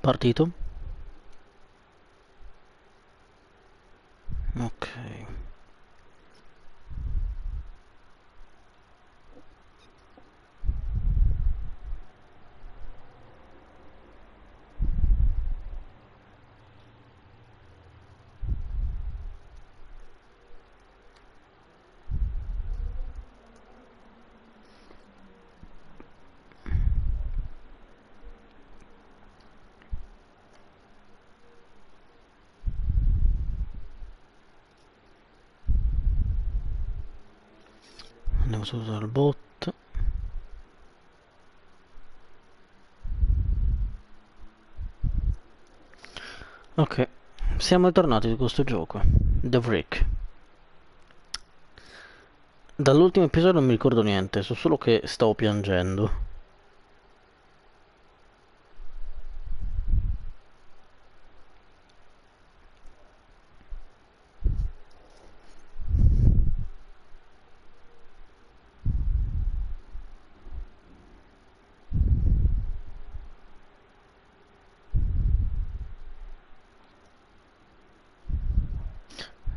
Partito? Ok. Andiamo subito dal bot. Ok, siamo ritornati di questo gioco. The Brick. Dall'ultimo episodio non mi ricordo niente, so solo che stavo piangendo.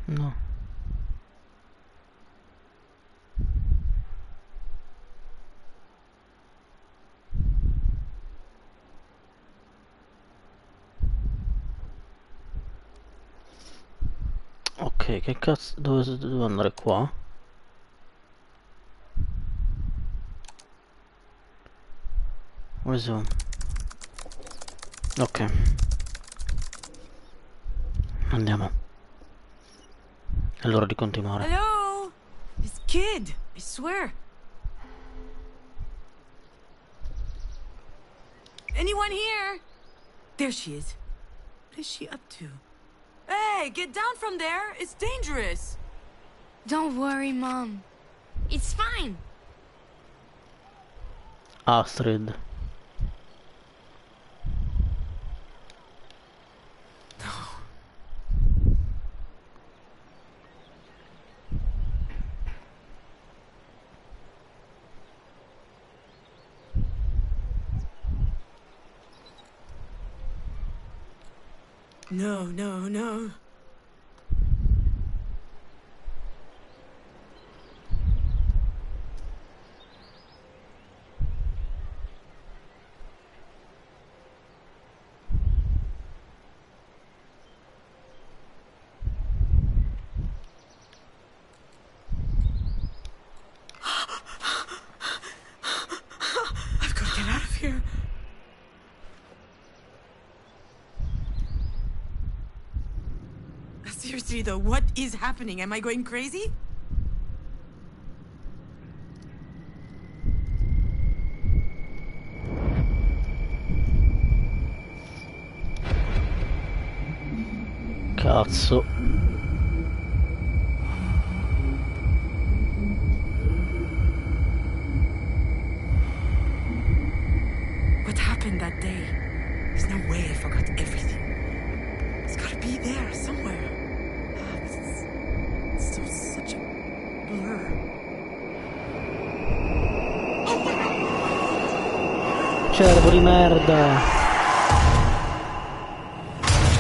No. Ok, che cazzo, dove devo andare qua? Resume. Ok, andiamo. È l'ora di continuare. Hello? This kid, I swear. Anyone here? There she is. What is she up to? Hey, get down from there. It's dangerous. Don't worry, Mom. It's fine. Astrid. No, no, no. I've got to get out of here. Seriously though, what is happening? Am I going crazy? Cazzo. What happened that day? There's no way I forgot everything. It's gotta be there somewhere. Ah, but it's still such a blur. Cervo di merda.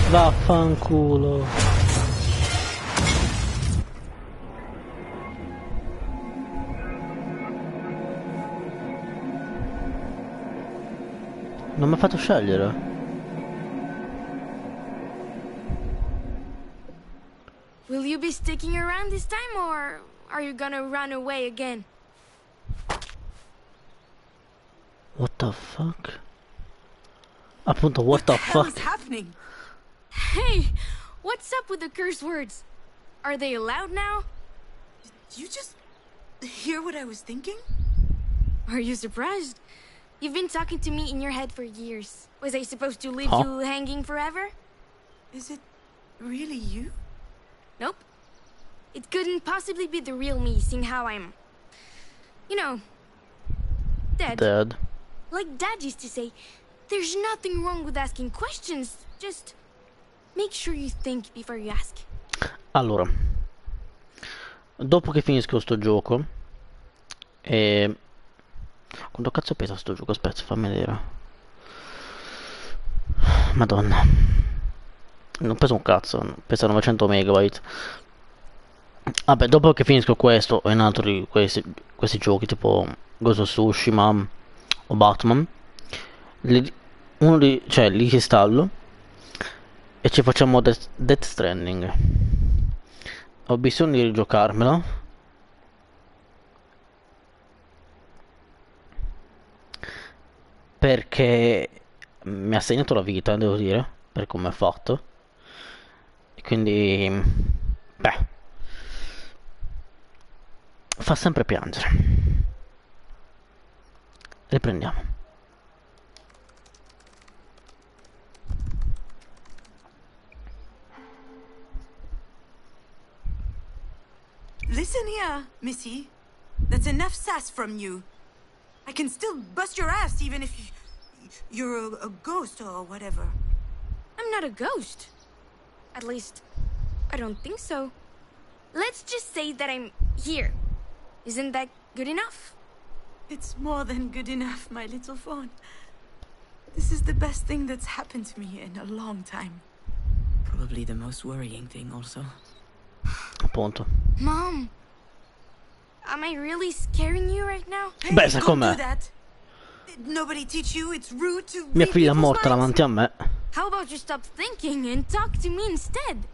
Vaffanculo. Non mi ha fatto scegliere. Will you be sticking around this time, or are you gonna run away again? What the fuck? Appunto, what the hell fuck? is happening? Hey, what's up with the curse words? Are they allowed now? Did you just hear what I was thinking? Are you surprised? You've been talking to me in your head for years. Was I supposed to leave Huh? you hanging forever? Is it really you? Nope. It couldn't possibly be the real me, seeing how I'm... You know... dead. Dead. Like Dad used to say, there's nothing wrong with asking questions. Just make sure you think before you ask. Allora, dopo che finisco sto gioco, quanto cazzo pesa sto gioco? Aspetta, fammi vedere. Madonna. Non ho preso un cazzo, pesa 900 megabyte. Vabbè, dopo che finisco questo o in altri questi giochi tipo Ghost of Tsushima o Batman, li, cioè li installo e ci facciamo Death Stranding. Ho bisogno di rigiocarmelo perché mi ha segnato la vita, devo dire, per come è fatto. E quindi, beh, fa sempre piangere. Riprendiamo. Listen here, Missy. That's enough sass from you. I can still bust your ass even if you're a ghost or whatever. I'm not a ghost. At least, I don't think so. Let's just say that I'm here. Isn't that good enough? It's more than good enough, my little fawn. This is the best thing that's happened to me in a long time. Probably the most worrying thing also. Appunto. Mom, am I really scaring you right now? Hey, Beh, sai don't do com'è? that. Did nobody teach you it's rude to Mia read figlia è people's morta minds? davanti a me. How about you stop thinking and talk to me instead?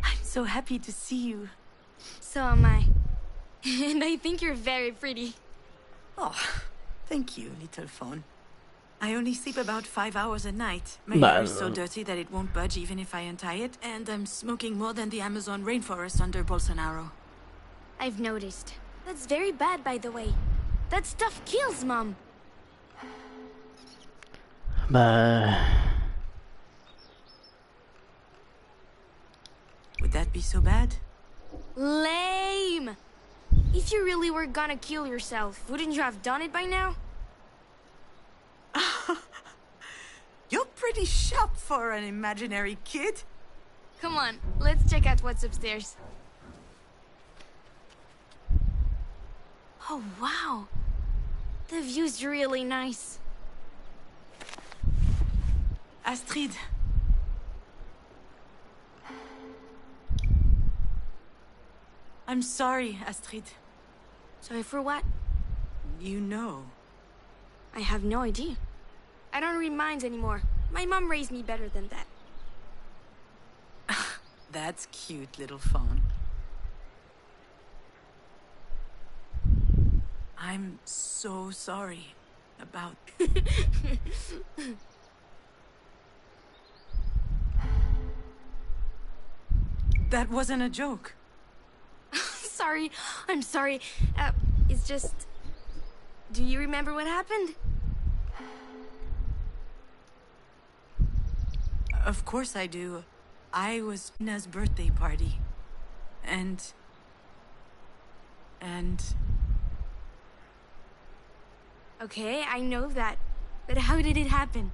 I'm so happy to see you. So am I. And I think you're very pretty. Oh, thank you, little fawn. I only sleep about 5 hours a night. My Beh, hair is so dirty that it won't budge even if I untie it, and I'm smoking more than the Amazon rainforest under Bolsonaro. I've noticed. That's very bad, by the way. That stuff kills, Mom. beh, Would that be so bad? Lame! If you really were gonna kill yourself, wouldn't you have done it by now? You're pretty sharp for an imaginary kid. Come on, let's check out what's upstairs. Oh, wow. The view's really nice. Astrid. I'm sorry, Astrid. Sorry for what? You know. I have no idea. I don't read minds anymore. My mom raised me better than that. That's cute, little fawn. I'm so sorry about... That wasn't a joke. Sorry, I'm sorry. It's just... Do you remember what happened? Of course I do. I was Na's birthday party. And... Okay, I know that. But how did it happen?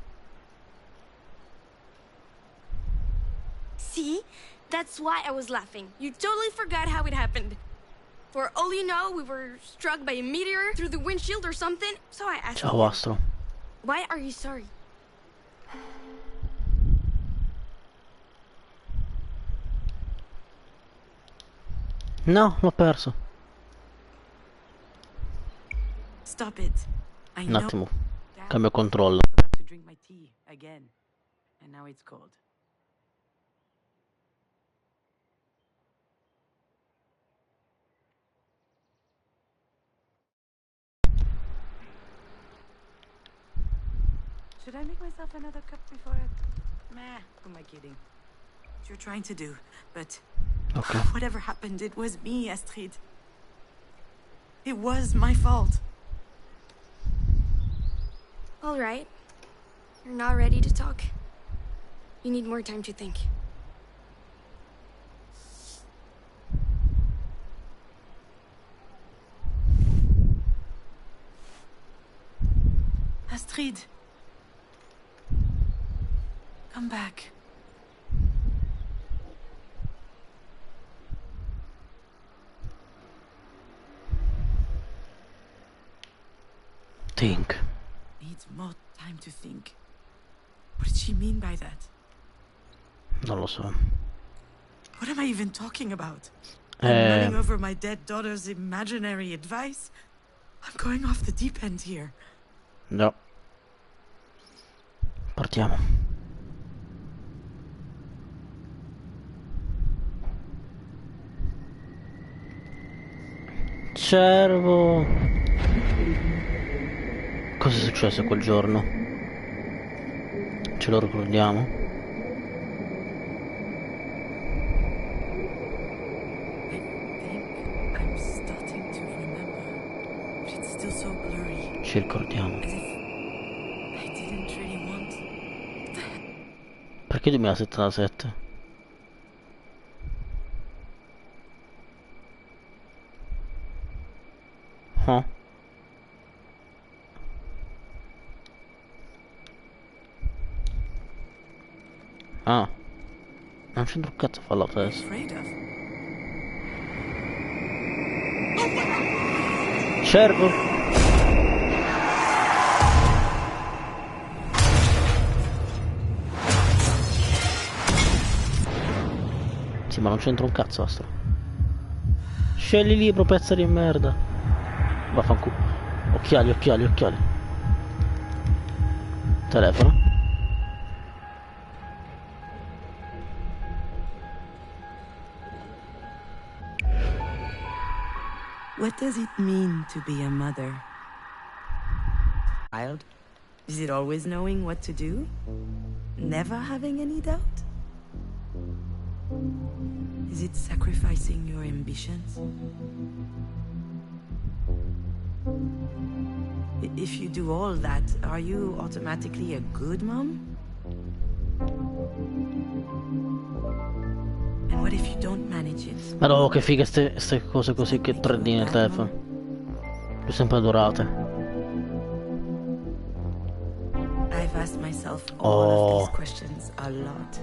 See? That's why I was laughing. You totally forgot how it happened. For all you know, we were struck by a meteor through the windshield or something. So I asked ciao you, Astro. why are you sorry? No, l'ho perso. Stop it. I Un know. attimo, Dad cambio controllo. forgot to drink my tea again. And now it's cold. Should I make myself another cup before I... Meh, who am I kidding? What you're trying to do, but... Ok. Whatever happened, it was me, Astrid. It was my fault. All right. You're not ready to talk. You need more time to think. Astrid. Come back. Think. Needs more time to think. What did she mean by that? Non lo so. What am I even talking about? I'm running over my dead daughter's imaginary advice? I'm going off the deep end here. No. Partiamo. Cervo. Cosa è successo quel giorno? Ce lo ricordiamo? I'm starting to remember, but it's still so blurry. Ci ricordiamo. As if I didn't really want. Perché 2077? Huh? Ah, non c'entra un cazzo a farlo adesso. Afraid of. Cervo! Sì, ma non c'entra un cazzo, Astro. Scegli il libro, pezzo di merda. Vaffanculo. Occhiali, occhiali, occhiali. Telefono. What does it mean to be a mother? Child? Is it always knowing what to do? Never having any doubt? Is it sacrificing your ambitions? If you do all that, are you automatically a good mom? And what if you don't manage it? Ma no, che figa ste cose così che 3D nel telefono. Le ho sempre adorate. I've asked myself all of Oh. these questions a lot.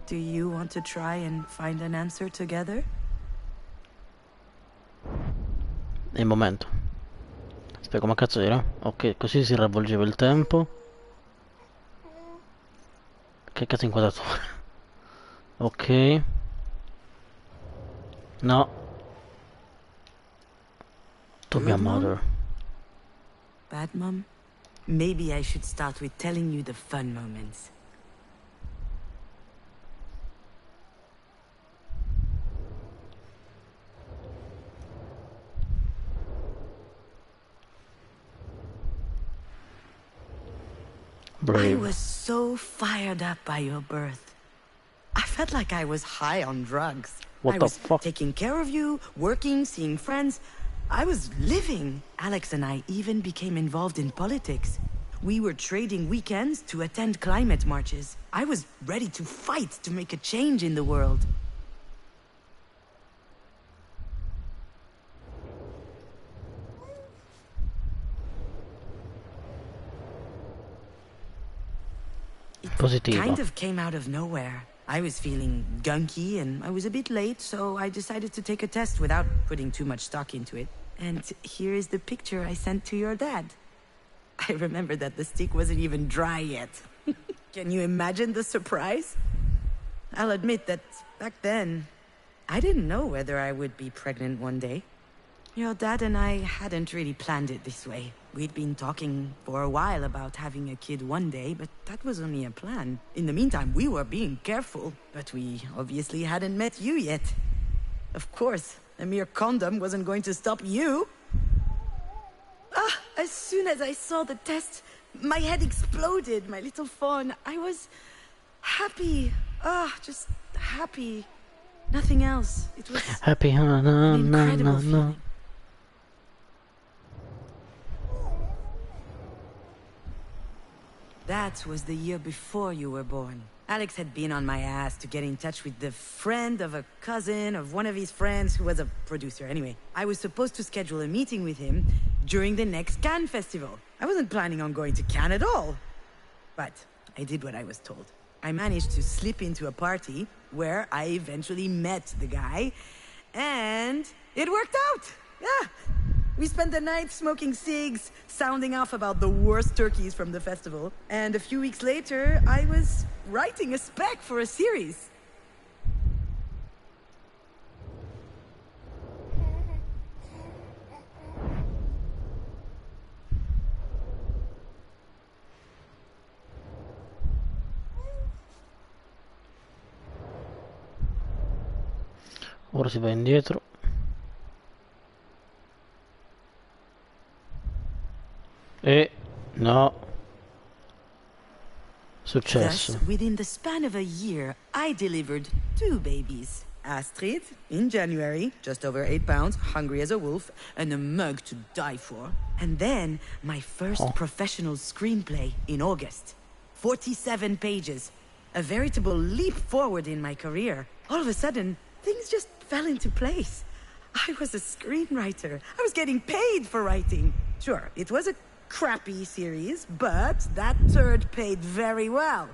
Do you want to try and find an answer together? È il momento. Aspetta, come cazzo era? Ok, così si ravvolgeva il tempo. Che cazzo inquadratura? Ok. No. To be a Good mom? mother. Bad mom? Maybe I should start with telling you the fun moments. I Brave. was so fired up by your birth. I felt like I was high on drugs. What I the was fuck? taking care of you, working, seeing friends. I was living. Alex and I even became involved in politics. We were trading weekends to attend climate marches. I was ready to fight to make a change in the world. Positiva. Kind of came out of nowhere. I was feeling gunky and I was a bit late, so I decided to take a test without putting too much stock into it. And here is the picture I sent to your dad. I remember that the stick wasn't even dry yet. Can you imagine the surprise? I'll admit that back then, I didn't know whether I would be pregnant one day. Your dad and I hadn't really planned it this way. We'd been talking for a while about having a kid one day, but that was only a plan. In the meantime, we were being careful, but we obviously hadn't met you yet. Of course, a mere condom wasn't going to stop you. As soon as I saw the test, my head exploded, my little fawn. I was happy. Just happy. Nothing else. It was Happy na na an na incredible na. feeling. That was the year before you were born. Alex had been on my ass to get in touch with the friend of a cousin of one of his friends who was a producer. Anyway, I was supposed to schedule a meeting with him during the next Cannes festival. I wasn't planning on going to Cannes at all. But I did what I was told. I managed to slip into a party where I eventually met the guy, and it worked out. Yeah. We spent the night smoking cigs, sounding off about the worst turkeys from the festival. And a few weeks later, I was writing a spec for a series. Ora si va indietro. E no. Successo. Thus, within the span of a year, I delivered 2 babies. Astrid, in January, just over 8 pounds, hungry as a wolf, and a mug to die for. And then, my first professional screenplay in August. 47 pages. A veritable leap forward in my career. All of a sudden, things just fell into place. I was a screenwriter. I was getting paid for writing. Sure, it was a crappy series, but that turd paid very well.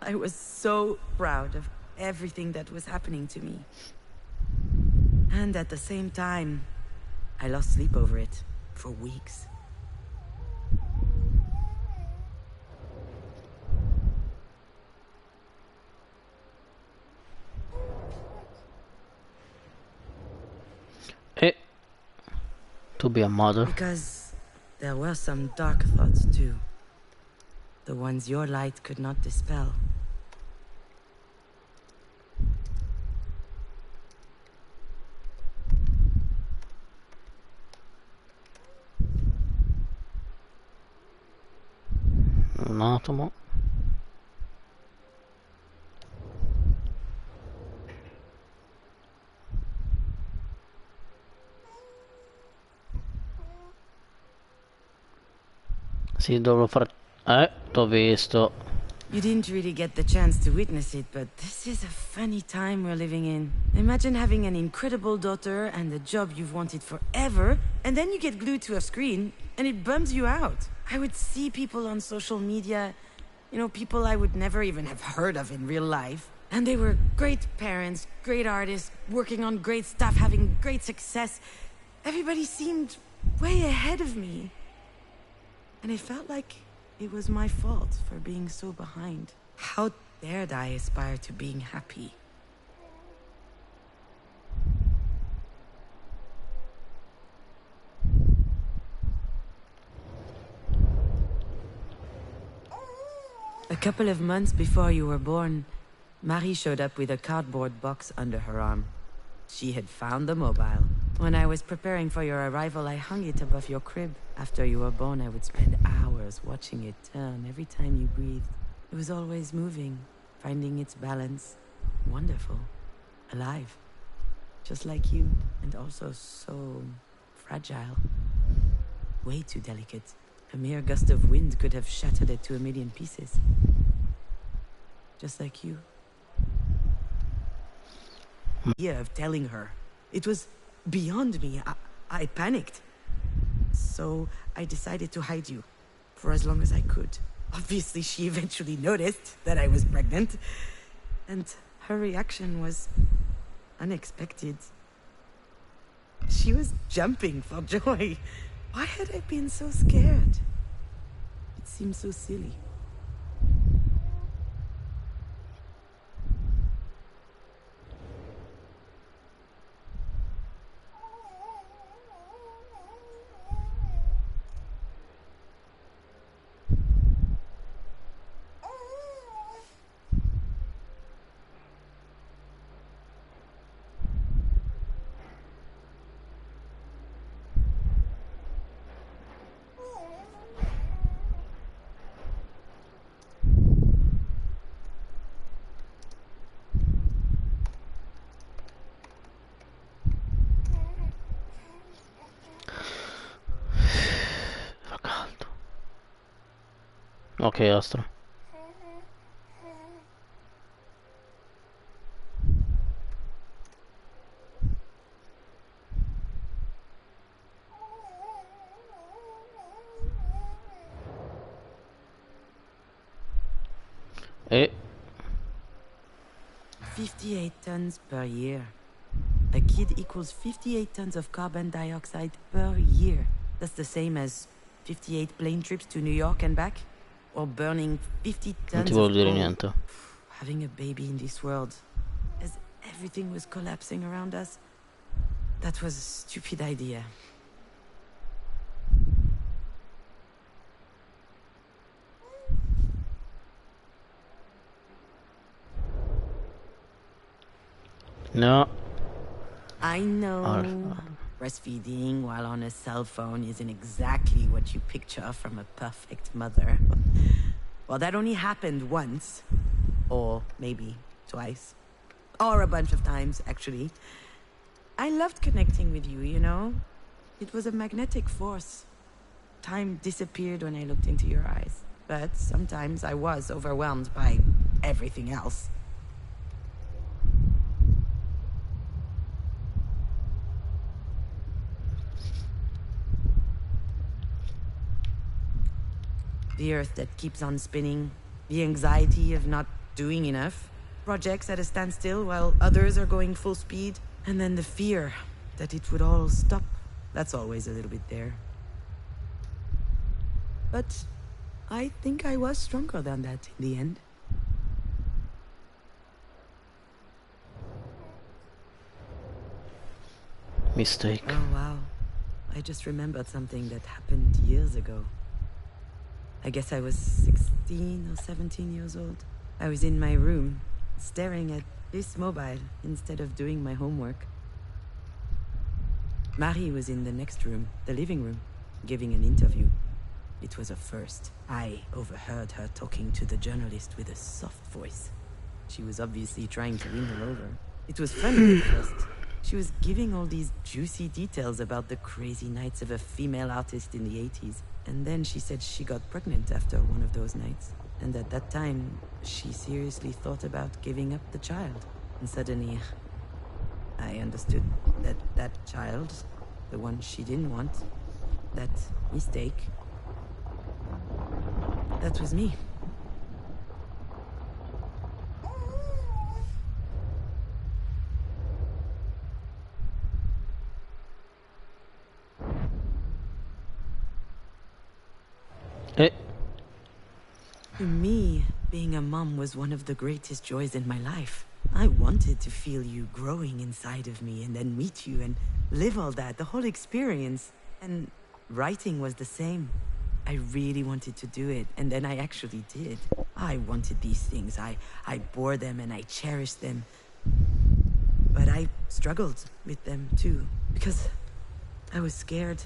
I was so proud of everything that was happening to me. And at the same time, I lost sleep over it for weeks. E to be a mother. Because there were some dark thoughts too. The ones your light could not dispel. Un attimo. Sì, dovrò fare... t'ho visto. You didn't really get the chance to witness it, but this is a funny time we're living in. Imagine having an incredible daughter and a job you've wanted forever, and then you get glued to a screen, and it bums you out. I would see people on social media, you know, people I would never even have heard of in real life. And they were great parents, great artists, working on great stuff, having great success. Everybody seemed way ahead of me. And it felt like it was my fault for being so behind. How dared I aspire to being happy? A couple of months before you were born, Marie showed up with a cardboard box under her arm. She had found the mobile. When I was preparing for your arrival, I hung it above your crib. After you were born, I would spend hours watching it turn every time you breathed. It was always moving, finding its balance. Wonderful. Alive. Just like you, and also so fragile. Way too delicate. A mere gust of wind could have shattered it to a million pieces. Just like you. Idea of telling her. It was beyond me. I panicked. So I decided to hide you for as long as I could. Obviously, she eventually noticed that I was pregnant. And her reaction was unexpected. She was jumping for joy. Why had I been so scared? It seemed so silly. Fa caldo. Ok, Astra. E 58 tons per year. A kid equals 58 tons of carbon dioxide per year. That's the same as 58 plane trips to New York and back. Or burning 50 Non ti tons volevo of dire coal. niente. Having a baby in this world, as everything was collapsing around us, that was a stupid idea. No. I know. Breastfeeding while on a cell phone isn't exactly what you picture from a perfect mother. Well, that only happened once. Or maybe twice. Or a bunch of times, actually. I loved connecting with you, you know? It was a magnetic force. Time disappeared when I looked into your eyes. But sometimes I was overwhelmed by everything else. The earth that keeps on spinning, the anxiety of not doing enough, projects at a standstill while others are going full speed, and then the fear that it would all stop. That's always a little bit there. But I think I was stronger than that in the end. Mistake. Oh, wow. I just remembered something that happened years ago. I guess I was 16 or 17 years old. I was in my room, staring at this mobile instead of doing my homework. Marie was in the next room, the living room, giving an interview. It was a first. I overheard her talking to the journalist with a soft voice. She was obviously trying to win her over. It was funny at first. She was giving all these juicy details about the crazy nights of a female artist in the 80s. And then she said she got pregnant after one of those nights. And at that time, she seriously thought about giving up the child. And suddenly, I understood that that child, the one she didn't want, that mistake, that was me. Eh. To me, being a mom was one of the greatest joys in my life. I wanted to feel you growing inside of me and then meet you and live all that, the whole experience. And writing was the same. I really wanted to do it, and then I actually did. I wanted these things. I bore them and I cherished them. But I struggled with them too, because I was scared.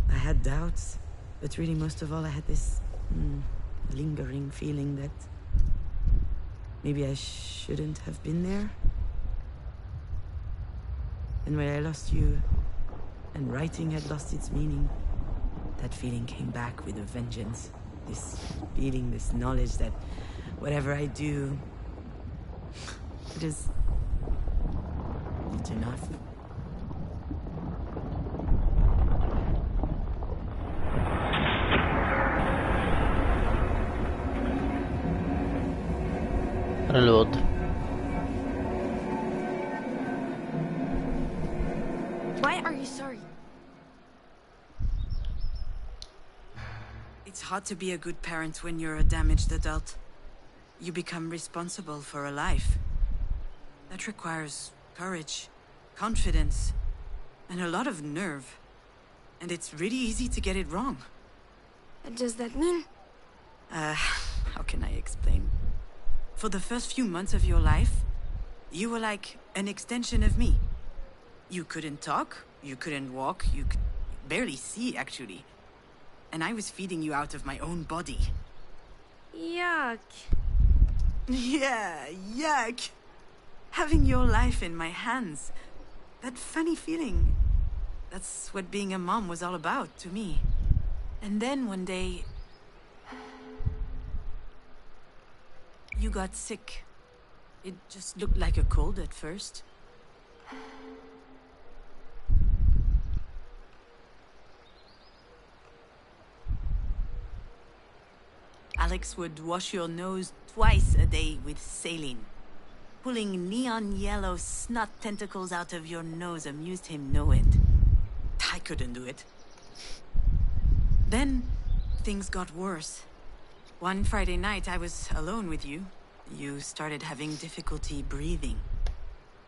I had doubts, but really most of all I had this lingering feeling that maybe I shouldn't have been there. And when I lost you, and writing had lost its meaning, that feeling came back with a vengeance. This feeling, this knowledge that whatever I do, it is not enough. Reload. Why are you sorry? It's hard to be a good parent when you're a damaged adult. You become responsible for a life. That requires courage, confidence, and a lot of nerve. And it's really easy to get it wrong. What does that mean? How can I explain? For the first few months of your life, you were like an extension of me. You couldn't talk, you couldn't walk, you could barely see, actually. And I was feeding you out of my own body. Yuck. Yeah, yuck! Having your life in my hands. That funny feeling. That's what being a mom was all about to me. And then one day, you got sick. It just looked like a cold at first. Alex would wash your nose twice a day with saline. Pulling neon yellow snot tentacles out of your nose amused him no end. I couldn't do it. Then, things got worse. One Friday night, I was alone with you. You started having difficulty breathing.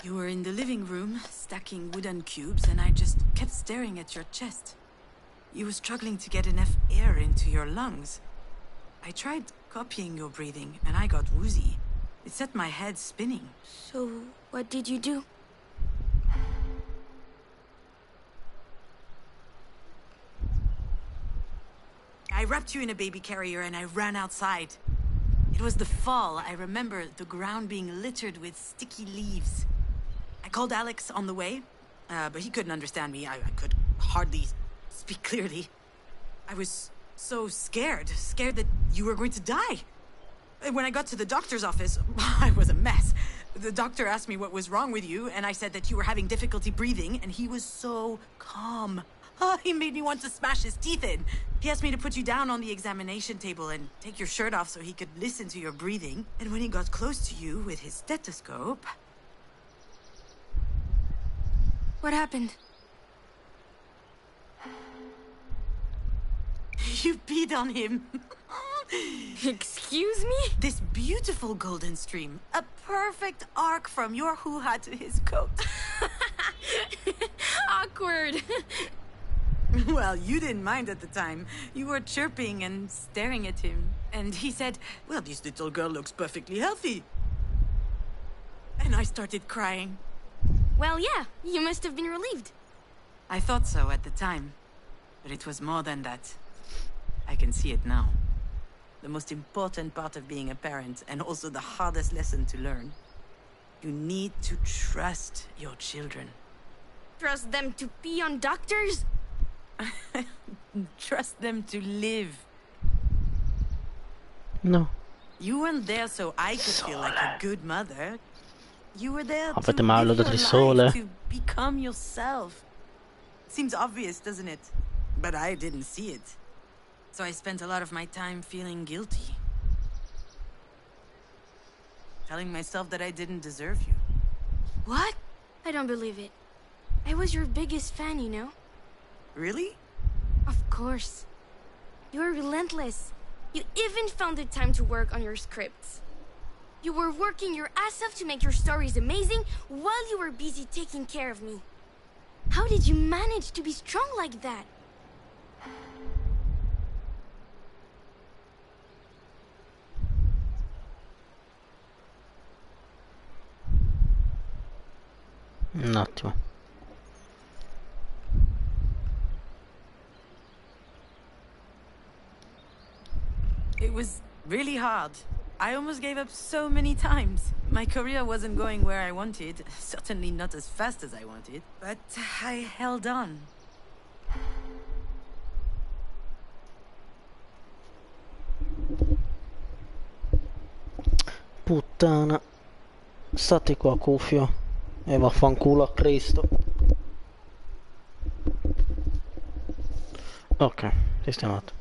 You were in the living room, stacking wooden cubes, and I just kept staring at your chest. You were struggling to get enough air into your lungs. I tried copying your breathing, and I got woozy. It set my head spinning. So, what did you do? I wrapped you in a baby carrier and I ran outside. It was the fall. I remember the ground being littered with sticky leaves. I called Alex on the way, but he couldn't understand me. I could hardly speak clearly. I was so scared that you were going to die. And when I got to the doctor's office, I was a mess. The doctor asked me what was wrong with you, and I said that you were having difficulty breathing, and he was so calm. He made me want to smash his teeth in. He asked me to put you down on the examination table and take your shirt off so he could listen to your breathing. And when he got close to you with his stethoscope... What happened? You peed on him. Excuse me? This beautiful golden stream. A perfect arc from your hoo-ha to his coat. Awkward. Well, you didn't mind at the time. You were chirping and staring at him. And he said, well, this little girl looks perfectly healthy. And I started crying. Well, yeah, you must have been relieved. I thought so at the time. But it was more than that. I can see it now. The most important part of being a parent, and also the hardest lesson to learn. You need to trust your children. Trust them to pee on doctors? Trust them to live. No. You weren't there so I could feel like a good mother. You were there to Avete mai live lodato your il sole? life, to become yourself. Seems obvious, doesn't it? But I didn't see it. So I spent a lot of my time feeling guilty. Telling myself that I didn't deserve you. What? I don't believe it. I was your biggest fan, you know? Really? Of course. You were relentless. You even found the time to work on your scripts. You were working your ass off to make your stories amazing while you were busy taking care of me. How did you manage to be strong like that? Un attimo. It was really hard. I almost gave up so many times. My career wasn't going where I wanted, certainly not as fast as I wanted, but I held on. Puttana. State qua, cuffio. E vaffanculo a Cristo. Ok, sistemato.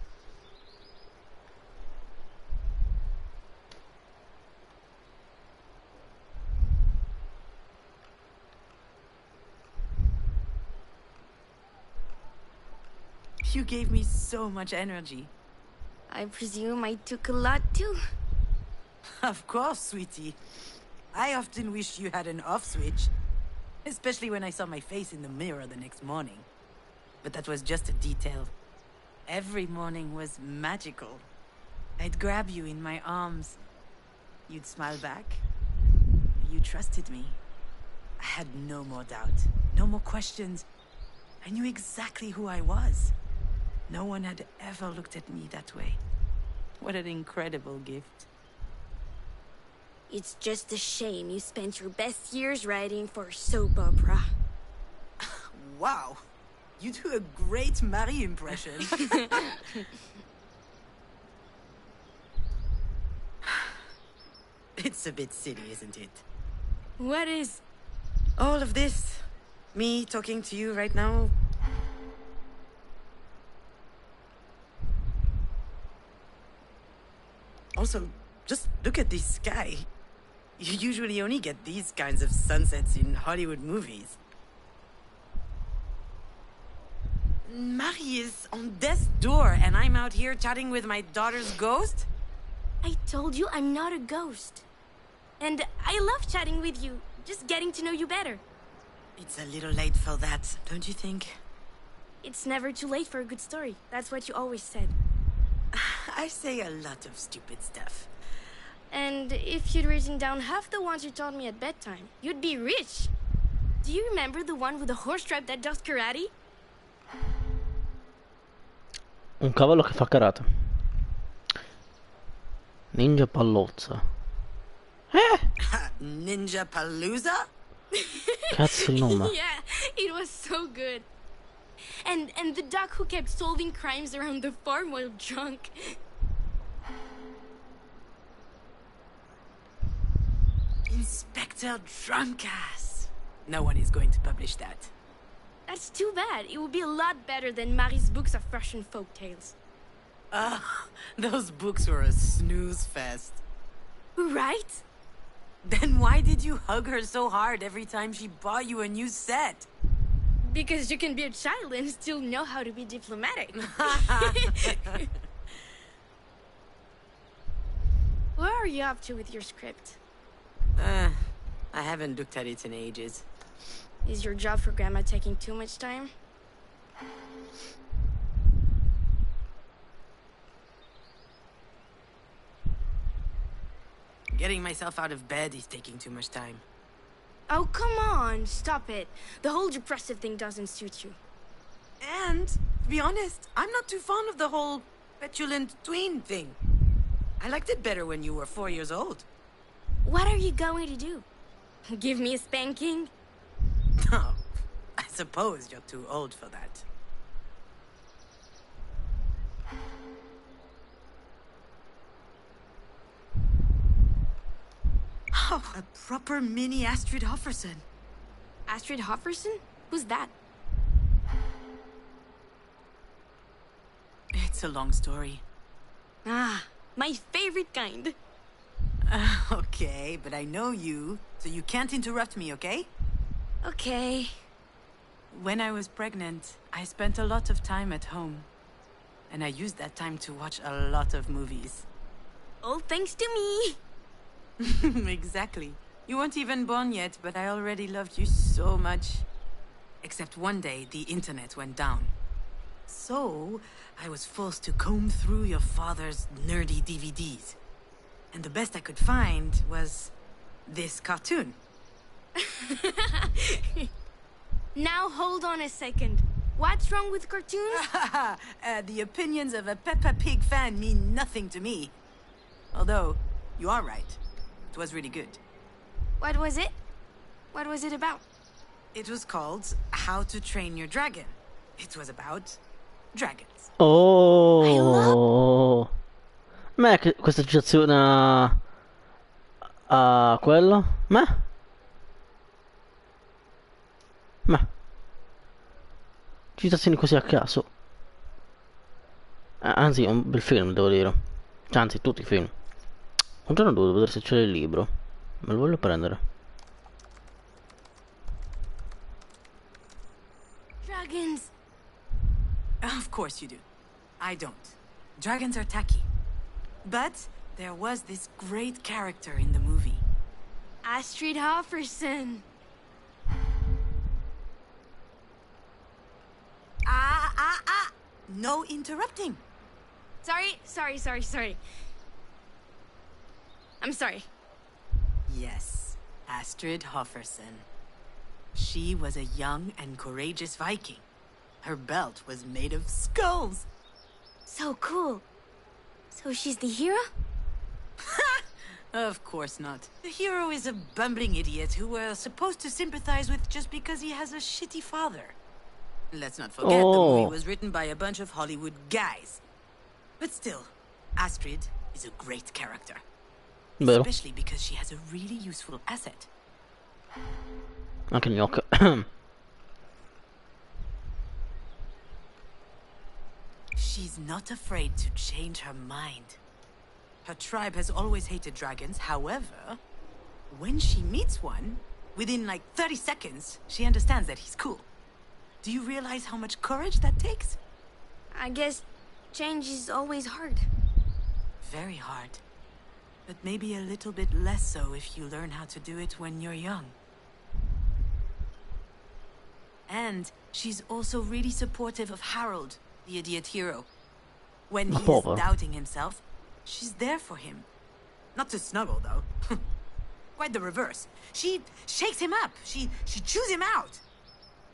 You gave me so much energy. I presume I took a lot too. Of course, sweetie. I often wish you had an off switch. Especially when I saw my face in the mirror the next morning. But that was just a detail. Every morning was magical. I'd grab you in my arms. You'd smile back. You trusted me. I had no more doubt. No more questions. I knew exactly who I was. No one had ever looked at me that way. What an incredible gift. It's just a shame you spent your best years writing for a soap opera. Wow. You do a great Marie impression. It's a bit silly, isn't it? What is? All of this. Me talking to you right now. Also, just look at this sky. You usually only get these kinds of sunsets in Hollywood movies. Marie is on death's door, and I'm out here chatting with my daughter's ghost? I told you I'm not a ghost. And I love chatting with you, just getting to know you better. It's a little late for that, don't you think? It's never too late for a good story. That's what you always said. I say a lot of stupid stuff. And if you'd written down half the ones you taught me at bedtime, you'd be rich. Do you remember the one with the horse tribe that does karate? Un cavallo che fa karate. Ninja Pallozza. Ninja Palooza? Cazzo di nome. Yeah, it was so good. And the duck who kept solving crimes around the farm while drunk. Inspector Drunkass. No one is going to publish that. That's too bad. It would be a lot better than Marie's books of Russian folk tales. Those books were a snooze fest. Right? Then why did you hug her so hard every time she bought you a new set? Because you can be a child and still know how to be diplomatic. Where are you up to with your script? I haven't looked at it in ages. Is your job for Grandma taking too much time? Getting myself out of bed is taking too much time. Oh, come on. Stop it. The whole depressive thing doesn't suit you. And, to be honest, I'm not too fond of the whole petulant tween thing. I liked it better when you were 4 years old. What are you going to do? Give me a spanking? No, I suppose you're too old for that. Oh, a proper mini Astrid Hofferson. Astrid Hofferson? Who's that? It's a long story. Ah, my favorite kind. Okay, but I know you, so you can't interrupt me, okay? Okay. When I was pregnant, I spent a lot of time at home. And I used that time to watch a lot of movies. All thanks to me. Exactly. You weren't even born yet, but I already loved you so much. Except one day, the internet went down. So, I was forced to comb through your father's nerdy DVDs. And the best I could find was this cartoon. Now hold on a second. What's wrong with cartoons? The opinions of a Peppa Pig fan mean nothing to me. Although, you are right. It was really good. What was it? What was it about? It was called How to Train Your Dragon. It was about dragons. Oh. Ma è che questa citazione a quello? Ma citazioni così a caso. Anzi, è un bel film, devo dire. Cioè, anzi, tutti i film. Un giorno devo vedere se c'è il libro. Me lo voglio prendere. Dragons. Of course you do. I don't. Dragons are tacky. But there was this great character in the movie. Astrid Hofferson. No interrupting. Sorry. I'm sorry. Yes, Astrid Hofferson. She was a young and courageous Viking. Her belt was made of skulls. So cool. So she's the hero? Of course not. The hero is a bumbling idiot who we're supposed to sympathize with just because he has a shitty father. Let's not forget the movie was written by a bunch of Hollywood guys. But still, Astrid is a great character. Vero. Especially because she has a really useful asset. Anche gnocca. She's not afraid to change her mind. Her tribe has always hated dragons, however, when she meets one, within like 30 seconds, she understands that he's cool. Do you realize how much courage that takes? I guess change is always hard. Very hard. But maybe a little bit less so if you learn how to do it when you're young. And she's also really supportive of Harold, the idiot hero. When Ma he's povero. doubting himself, she's there for him. Not to snuggle, though. Quite the reverse. She shakes him up. She chews him out.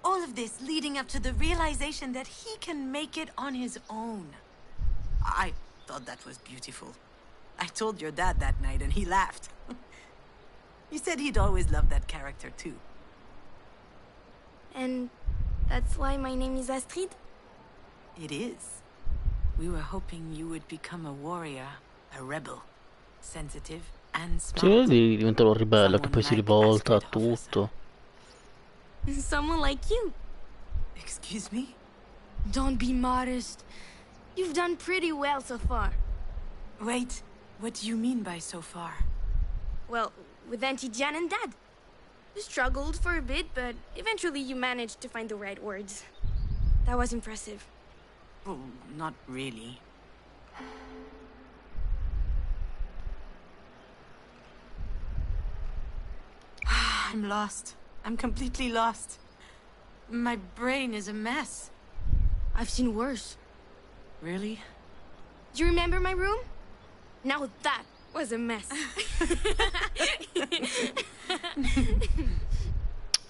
All of this leading up to the realization that he can make it on his own. I thought that was beautiful. I told your dad that night and he laughed. He said he'd always loved that character too. And that's why my name is Astrid? It is. We were hoping you would become a warrior, a rebel, sensitive and Sì, smart. vedi, diventa un ribelle che Someone poi si like rivolta a Astrid Hoffesser. tutto. Someone like you. Excuse me? Don't be modest. You've done pretty well so far. Wait, what do you mean by so far? Well, with Auntie Jan and Dad. You struggled for a bit, but eventually you managed to find the right words. That was impressive. Well, not really. I'm lost. I'm completely lost. My brain is a mess. I've seen worse. Really? Do you remember my room? Now that was a mess.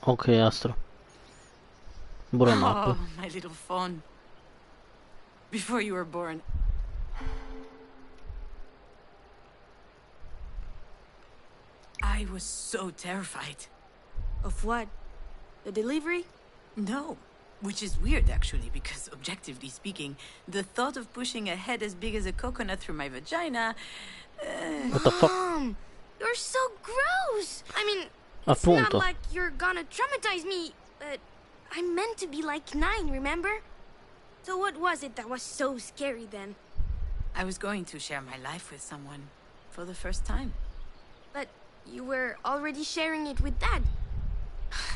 Ok, Astro. Buonanotte. Oh, my little fawn. Before you were born. I was so terrified. Of what? The delivery? No. Which is weird, actually, because objectively speaking, the thought of pushing a head as big as a coconut through my vagina... What the fuck? Mom, you're so gross. I mean, it's not Appunto. like you're gonna traumatize me, but I'm meant to be like 9, remember? So what was it that was so scary then? I was going to share my life with someone for the first time. But you were already sharing it with Dad.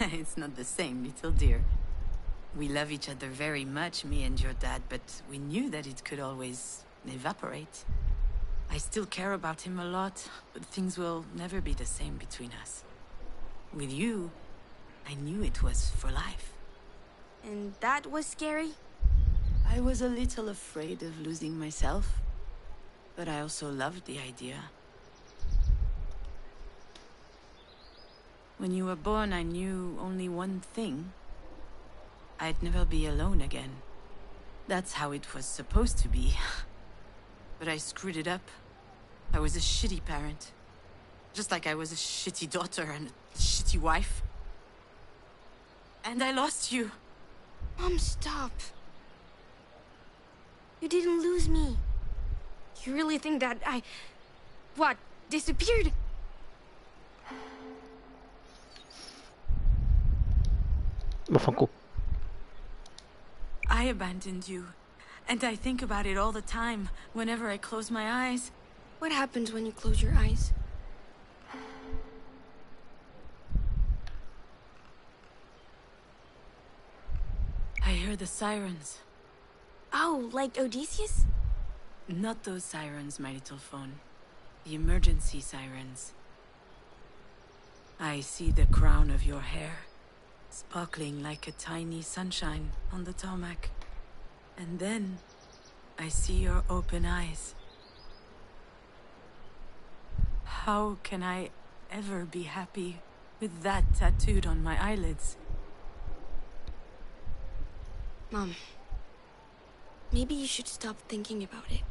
It's not the same, little dear. We love each other very much, me and your dad, but we knew that it could always evaporate. I still care about him a lot, but things will never be the same between us. With you, I knew it was for life. And that was scary? I was a little afraid of losing myself, but I also loved the idea. When you were born, I knew only one thing. I'd never be alone again. That's how it was supposed to be. But I screwed it up. I was a shitty parent. Just like I was a shitty daughter and a shitty wife. And I lost you. Mom, stop. You didn't lose me. You really think that I... What? Disappeared? Vaffanculo. I abandoned you. And I think about it all the time, whenever I close my eyes. What happens when you close your eyes? I hear the sirens. Oh, like Odysseus? Not those sirens, my little phone. The emergency sirens. I see the crown of your hair, sparkling like a tiny sunshine on the tarmac. And then, I see your open eyes. How can I ever be happy with that tattooed on my eyelids? Mom, maybe you should stop thinking about it.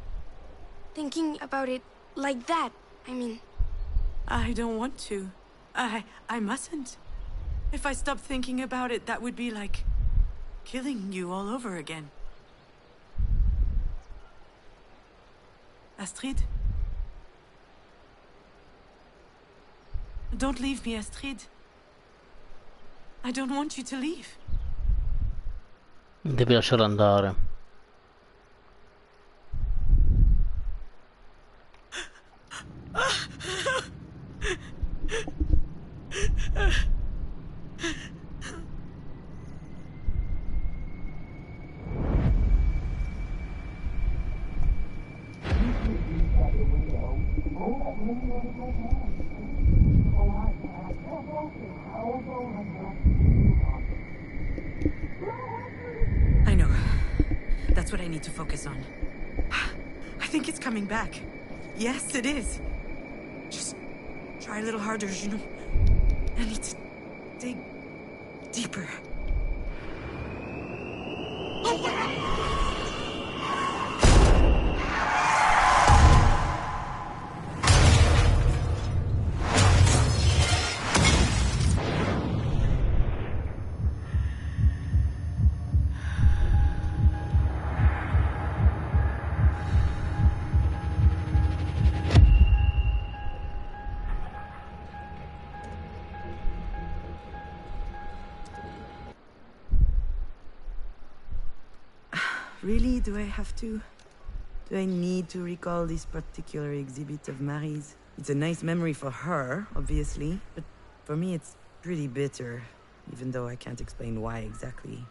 Thinking about it like that, I mean. I don't want to. I mustn't. If I stopped thinking about it, that would be like killing you all over again. Astrid? Don't leave me, Astrid. I don't want you to leave. Devi lasciare andare. That's what I need to focus on. I think it's coming back. Yes, it is. Just try a little harder, you know. I need to dig deeper. Really? Do I have to? Do I need to recall this particular exhibit of Marie's? It's a nice memory for her, obviously, but for me it's pretty bitter, even though I can't explain why exactly.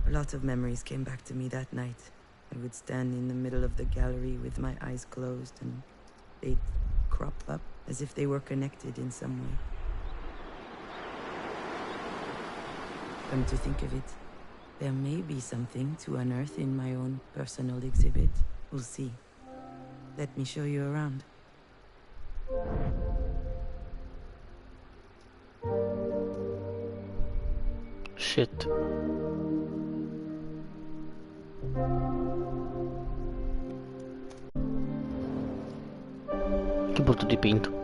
A lot of memories came back to me that night. I would stand in the middle of the gallery with my eyes closed, and they'd crop up as if they were connected in some way. Come to think of it, there may be something to unearth in my own personal exhibit. We'll see. Let me show you around. Shit. Che brutto dipinto.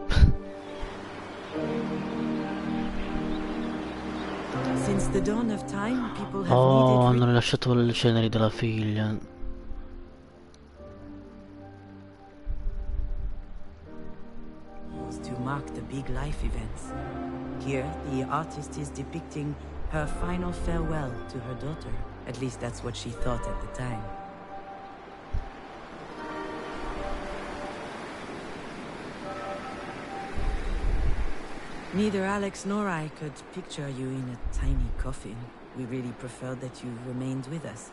Since the dawn of time, people have Oh, needed hanno rilasciato le ceneri della figlia. to mark the big life events. Here, the artist is depicting her final farewell to her daughter. At least that's what she thought at the time. Neither Alex nor I could picture you in a tiny coffin. We really preferred that you remained with us.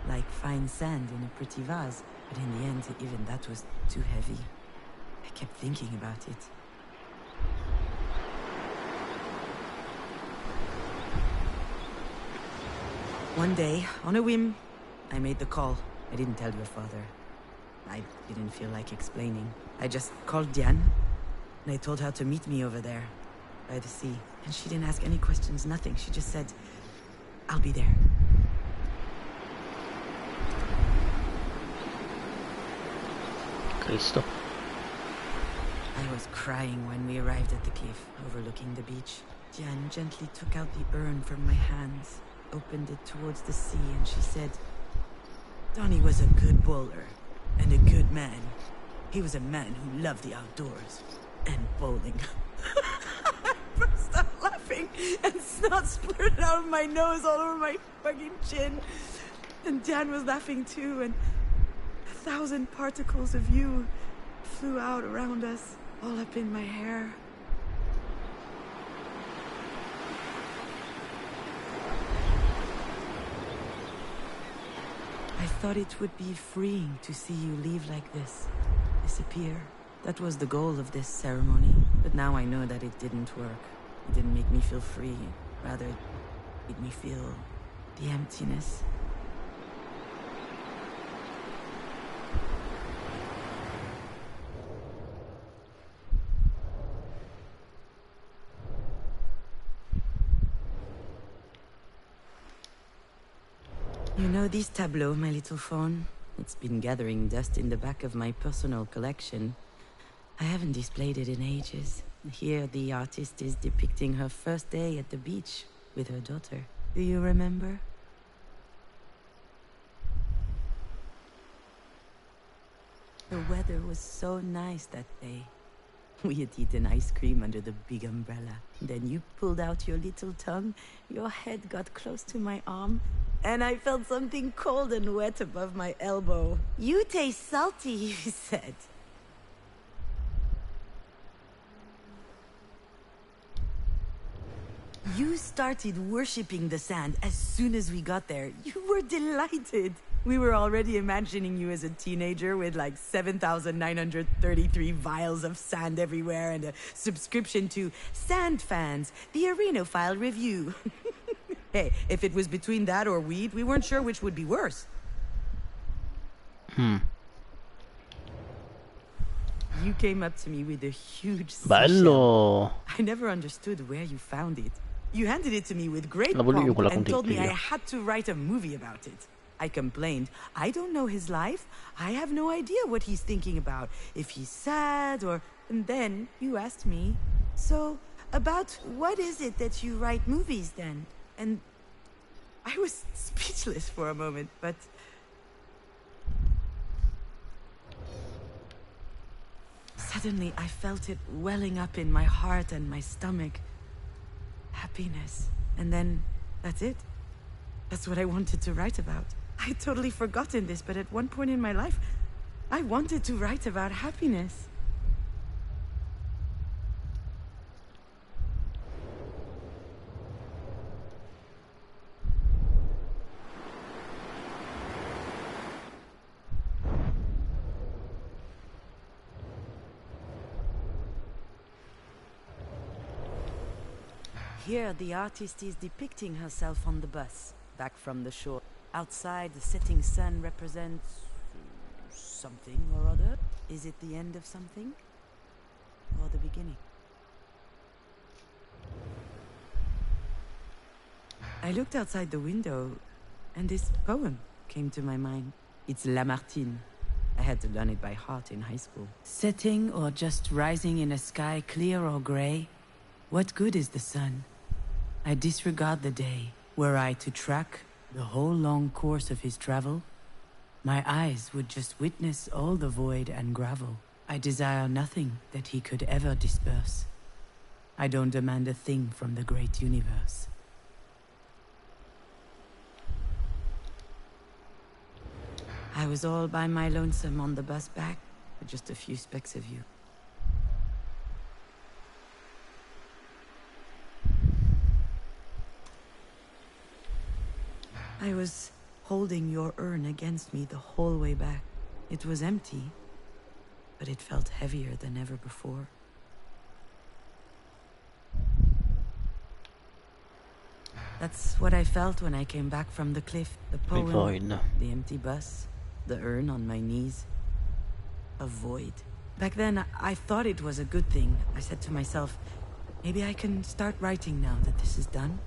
Like fine sand in a pretty vase. But in the end, even that was too heavy. I kept thinking about it. One day, on a whim, I made the call. I didn't tell your father. I didn't feel like explaining. I just called Diane, and I told her to meet me over there, by the sea. And she didn't ask any questions, nothing. She just said, I'll be there. Cristo. I was crying when we arrived at the cliff, overlooking the beach. Diane gently took out the urn from my hands, opened it towards the sea, and she said, Donnie was a good bowler, and a good man. He was a man who loved the outdoors, and bowling. I burst out laughing, and snot splurted out of my nose all over my fucking chin. And Dan was laughing too, and 1,000 particles of you flew out around us, all up in my hair. I thought it would be freeing to see you leave like this, disappear. That was the goal of this ceremony, but now I know that it didn't work. It didn't make me feel free, rather it made me feel the emptiness. You know this tableau, my little fawn? It's been gathering dust in the back of my personal collection. I haven't displayed it in ages. Here, the artist is depicting her first day at the beach with her daughter. Do you remember? The weather was so nice that day. We had eaten ice cream under the big umbrella. Then you pulled out your little tongue, your head got close to my arm, and I felt something cold and wet above my elbow. You taste salty, you said. You started worshipping the sand as soon as we got there. You were delighted. We were already imagining you as a teenager with like 7,933 vials of sand everywhere and a subscription to Sand Fans, the Arenofile Review. Hey, if it was between that or weed, we weren't sure which would be worse. You came up to me with a huge seashell. Bello! I never understood where you found it. You handed it to me with great La voglio io pomp quella and told me I conchiglia. had to write a movie about it. I complained. I don't know his life. I have no idea what he's thinking about. If he's sad or... And then you asked me, so, about what is it that you write movies then? And I was speechless for a moment, but... Suddenly, I felt it welling up in my heart and my stomach. Happiness. And then, that's it. That's what I wanted to write about. I'd totally forgotten this, but at one point in my life, I wanted to write about happiness. Here, the artist is depicting herself on the bus, back from the shore. Outside, the setting sun represents... something or other. Is it the end of something? Or the beginning? I looked outside the window, and this poem came to my mind. It's Lamartine. I had to learn it by heart in high school. Setting or just rising in a sky clear or grey, what good is the sun? I disregard the day. Were I to track the whole long course of his travel, my eyes would just witness all the void and gravel. I desire nothing that he could ever disperse. I don't demand a thing from the great universe. I was all by my lonesome on the bus back, with just a few specks of you. I was holding your urn against me the whole way back. It was empty, but it felt heavier than ever before. That's what I felt when I came back from the cliff. The poem, void. the empty bus, the urn on my knees. A void. Back then, I thought it was a good thing. I said to myself, maybe I can start writing now that this is done.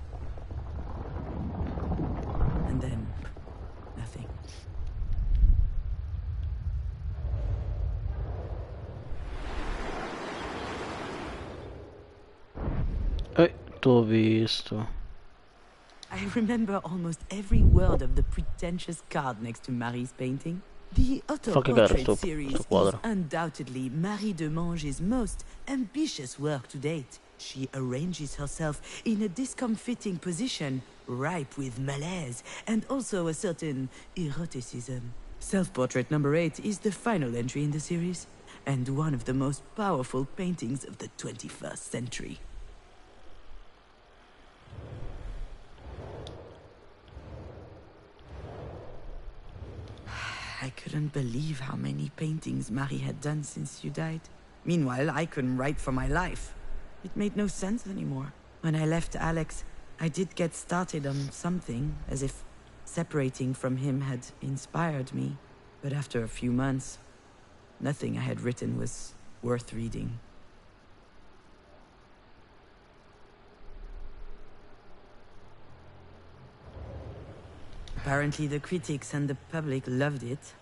And then, nothing. T'ho visto. I remember almost every word of the pretentious card next to Marie's painting. The Fa cagare autoportrait sto series is quadro. undoubtedly Marie de Mange's most ambitious work to date. She arranges herself in a discomfiting position, ripe with malaise, and also a certain eroticism. Self-portrait number 8 is the final entry in the series, and one of the most powerful paintings of the 21st century. I couldn't believe how many paintings Marie had done since you died. Meanwhile, I couldn't write for my life. It made no sense anymore. When I left Alex, I did get started on something, as if separating from him had inspired me. But after a few months, nothing I had written was worth reading. Apparently the critics and the public loved it.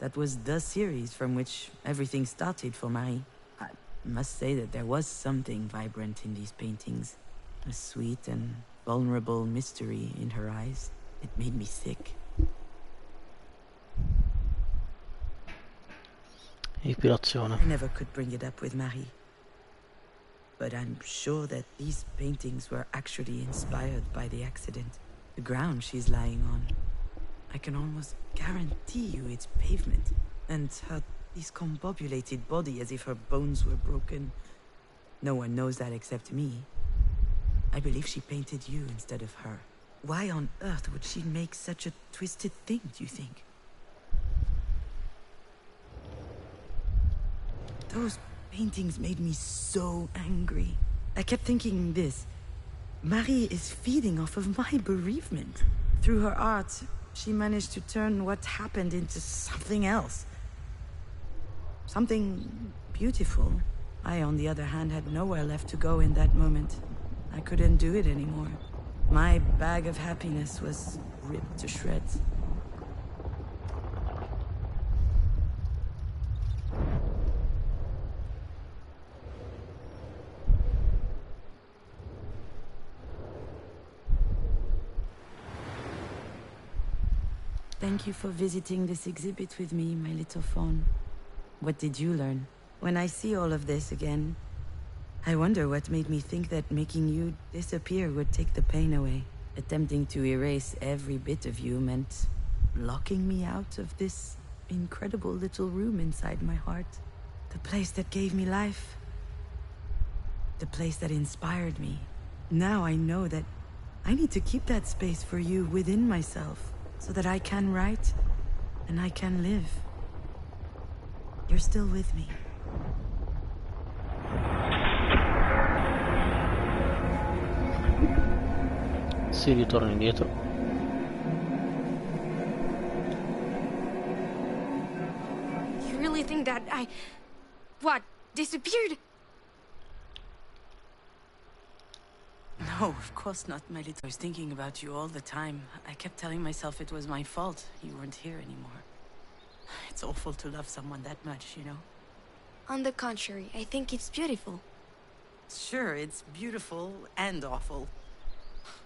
That was the series from which everything started for Marie. I must say that there was something vibrant in these paintings. A sweet and vulnerable mystery in her eyes. It made me sick. Ispirazione. I never could bring it up with Marie. But I'm sure that these paintings were actually inspired by the accident. The ground she's lying on. I can almost guarantee you it's pavement. And her discombobulated body as if her bones were broken. No one knows that except me. I believe she painted you instead of her. Why on earth would she make such a twisted thing, do you think? Those paintings made me so angry. I kept thinking this. Marie is feeding off of my bereavement. Through her art, she managed to turn what happened into something else. Something beautiful. I, on the other hand, had nowhere left to go in that moment. I couldn't do it anymore. My bag of happiness was ripped to shreds. Thank you for visiting this exhibit with me, my little fawn. What did you learn? When I see all of this again, I wonder what made me think that making you disappear would take the pain away. Attempting to erase every bit of you meant locking me out of this incredible little room inside my heart. The place that gave me life. The place that inspired me. Now I know that I need to keep that space for you within myself, so that I can write and I can live. You're still with me. Si ritorna indietro. You really think that I... What? Disappeared? No, of course not, my little. I was thinking about you all the time. I kept telling myself it was my fault you weren't here anymore. It's awful to love someone that much, you know? On the contrary, I think it's beautiful. Sure, it's beautiful and awful.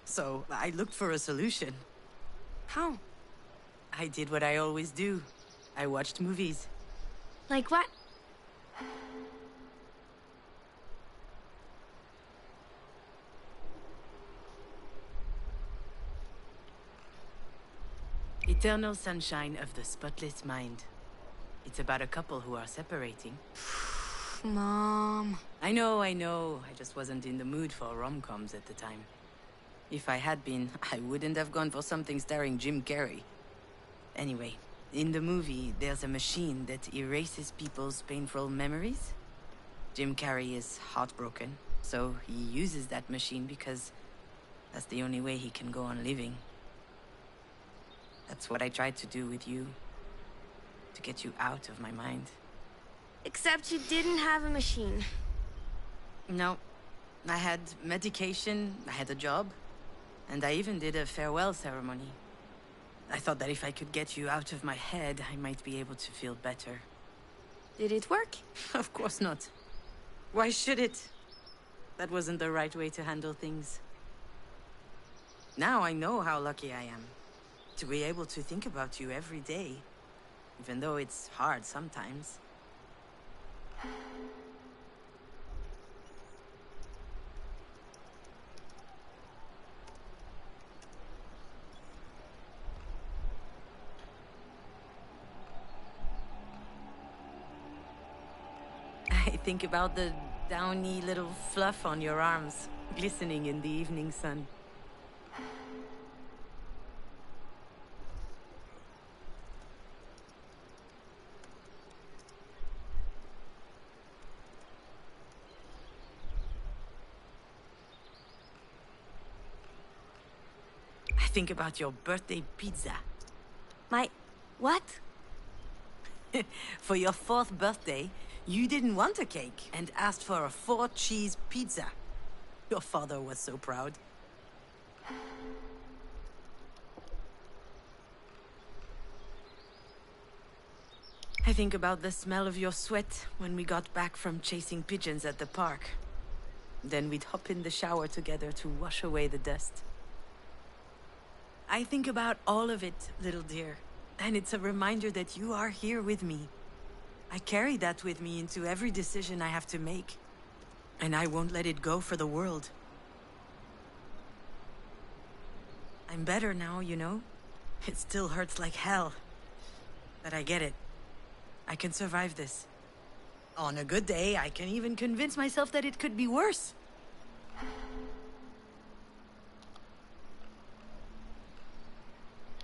So, I looked for a solution. How? I did what I always do. I watched movies. Like what? Eternal Sunshine of the Spotless Mind. It's about a couple who are separating. Mom... I know. I just wasn't in the mood for rom-coms at the time. If I had been, I wouldn't have gone for something starring Jim Carrey. Anyway, in the movie, there's a machine that erases people's painful memories. Jim Carrey is heartbroken, so he uses that machine because that's the only way he can go on living. That's what I tried to do with you. To get you out of my mind. Except you didn't have a machine. No. I had medication, I had a job, and I even did a farewell ceremony. I thought that if I could get you out of my head, I might be able to feel better. Did it work? Of course not. Why should it? That wasn't the right way to handle things. Now I know how lucky I am. To be able to think about you every day. Even though it's hard sometimes. I think about the downy little fluff on your arms, glistening in the evening sun. I think about your birthday pizza. My... what? For your 4th birthday, you didn't want a cake and asked for a 4-cheese pizza. Your father was so proud. I think about the smell of your sweat when we got back from chasing pigeons at the park. Then we'd hop in the shower together to wash away the dust. I think about all of it, little dear. And it's a reminder that you are here with me. I carry that with me into every decision I have to make. And I won't let it go for the world. I'm better now, you know? It still hurts like hell. But I get it. I can survive this. On a good day, I can even convince myself that it could be worse.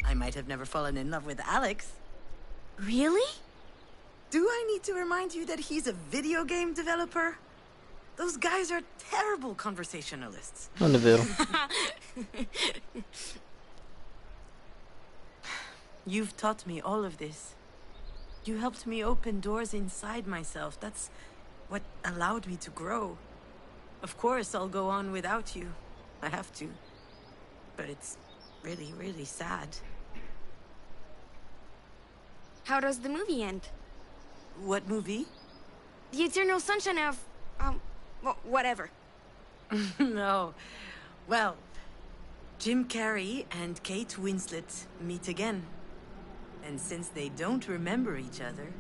I might have never fallen in love with Alex. Really? Do I need to remind you that he's a video game developer? Those guys are terrible conversationalists. Non è vero. You've taught me all of this. You helped me open doors inside myself. That's what allowed me to grow. Of course, I'll go on without you. I have to. But it's really, really sad. How does the movie end? What movie? The Eternal Sunshine of... whatever. No. Well, Jim Carrey and Kate Winslet meet again. And since they don't remember each other,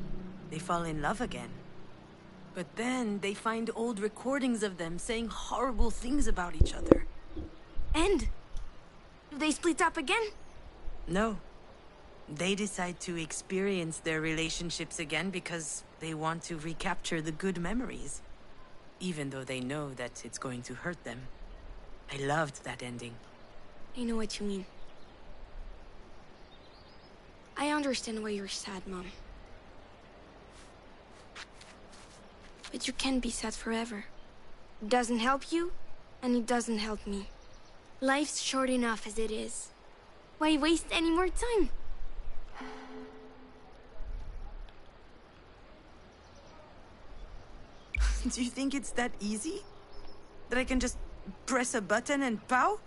they fall in love again. But then they find old recordings of them saying horrible things about each other. And? Do they split up again? No. They decide to experience their relationships again because they want to recapture the good memories. Even though they know that it's going to hurt them. I loved that ending. I know what you mean. I understand why you're sad, Mom. But you can't be sad forever. It doesn't help you, and it doesn't help me. Life's short enough as it is. Why waste any more time? Do you think it's that easy? That I can just press a button and pow?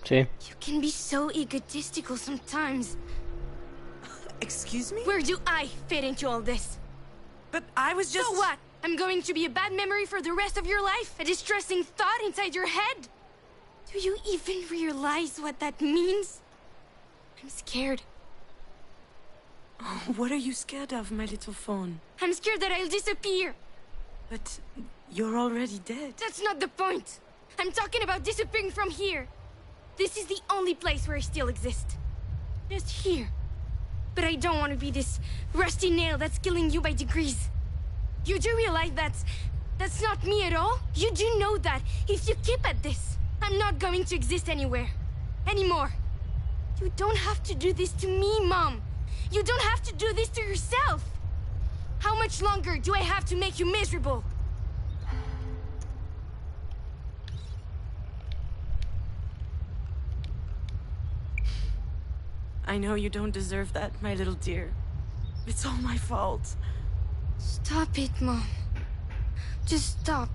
Sì. You can be so egotistical sometimes. Excuse me? Where do I fit into all this? But I was just... So what? I'm going to be a bad memory for the rest of your life? A distressing thought inside your head? Do you even realize what that means? I'm scared. Oh, what are you scared of, my little phone? I'm scared that I'll disappear. But you're already dead. That's not the point. I'm talking about disappearing from here. This is the only place where I still exist. Just here. But I don't want to be this rusty nail that's killing you by degrees. You do realize that's not me at all? You do know that if you keep at this, I'm not going to exist anywhere. Anymore. You don't have to do this to me, Mom. You don't have to do this to yourself. How much longer do I have to make you miserable? I know you don't deserve that, my little dear. It's all my fault. Stop it, Mom. Just stop.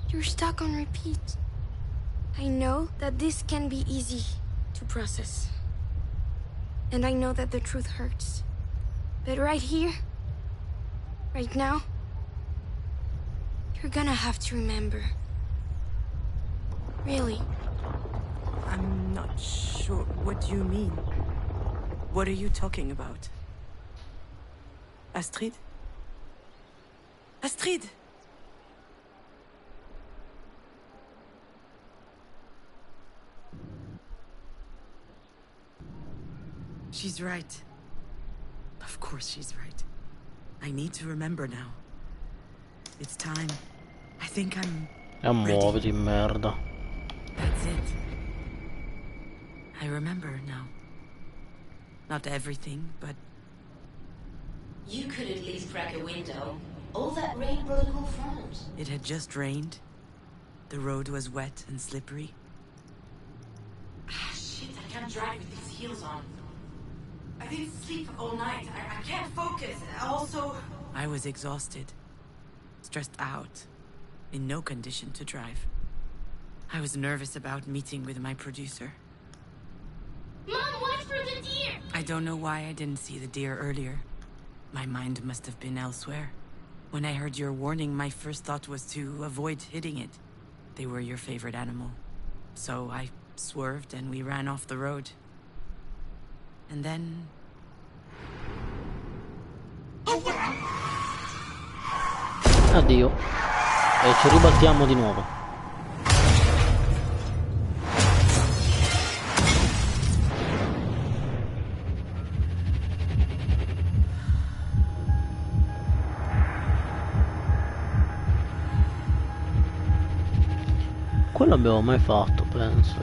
You're stuck on repeat. I know that this can be easy to process. And I know that the truth hurts. But right here, right now, you're gonna have to remember. Really. I'm not sure what you mean. What are you talking about? Astrid? Astrid! She's right. Of course she's right. I need to remember now. It's time. I think I'm Muoviti, merda. That's it. I remember now. Not everything, but... You could at least crack a window. All that rain brought a cool front. It had just rained. The road was wet and slippery. Ah, shit, I can't drive with these heels on. I didn't sleep all night. I can't focus. Also... I was exhausted. Stressed out. In no condition to drive. I was nervous about meeting with my producer. Mom, watch for the deer! I don't know why I didn't see the deer earlier. My mind must have been elsewhere. When I heard your warning, my first thought was to avoid hitting it. They were your favorite animal. So I swerved and we ran off the road. And then... Addio. E ci ribattiamo di nuovo. Quello abbiamo mai fatto, penso.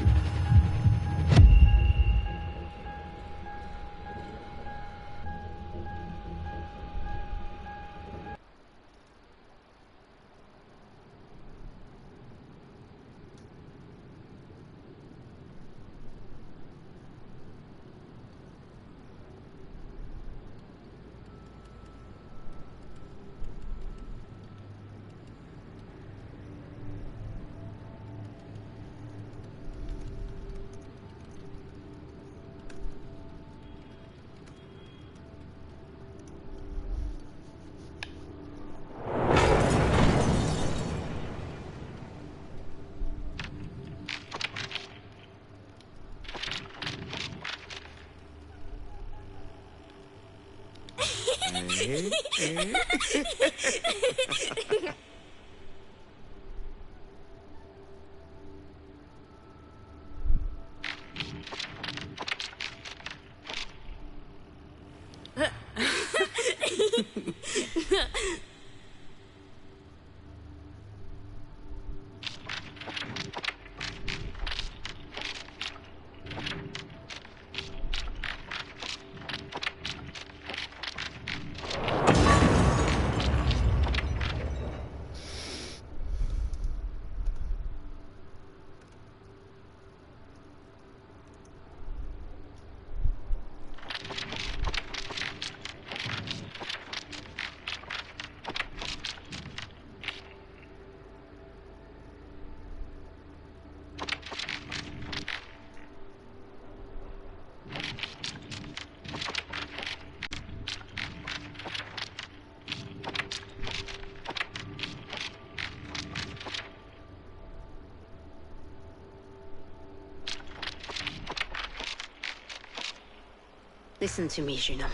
Listen to me, Juno.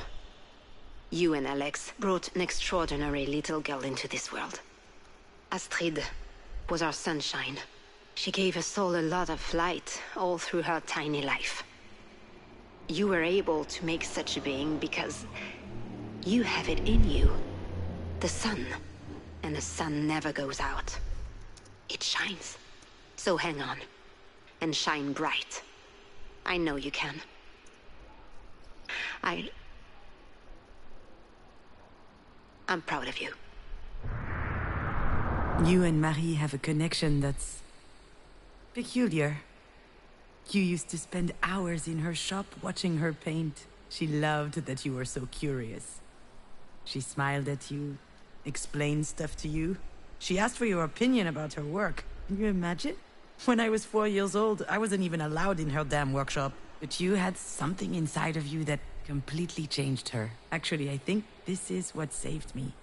You and Alex brought an extraordinary little girl into this world. Astrid was our sunshine. She gave us all a lot of light all through her tiny life. You were able to make such a being because you have it in you. The sun. And the sun never goes out. It shines. So hang on. And shine bright. I know you can. I'm proud of you. You and Marie have a connection that's peculiar. You used to spend hours in her shop watching her paint. She loved that you were so curious. She smiled at you, explained stuff to you. She asked for your opinion about her work. Can you imagine? When I was 4 years old, I wasn't even allowed in her damn workshop. But you had something inside of you that completely changed her. Actually, I think this is what saved me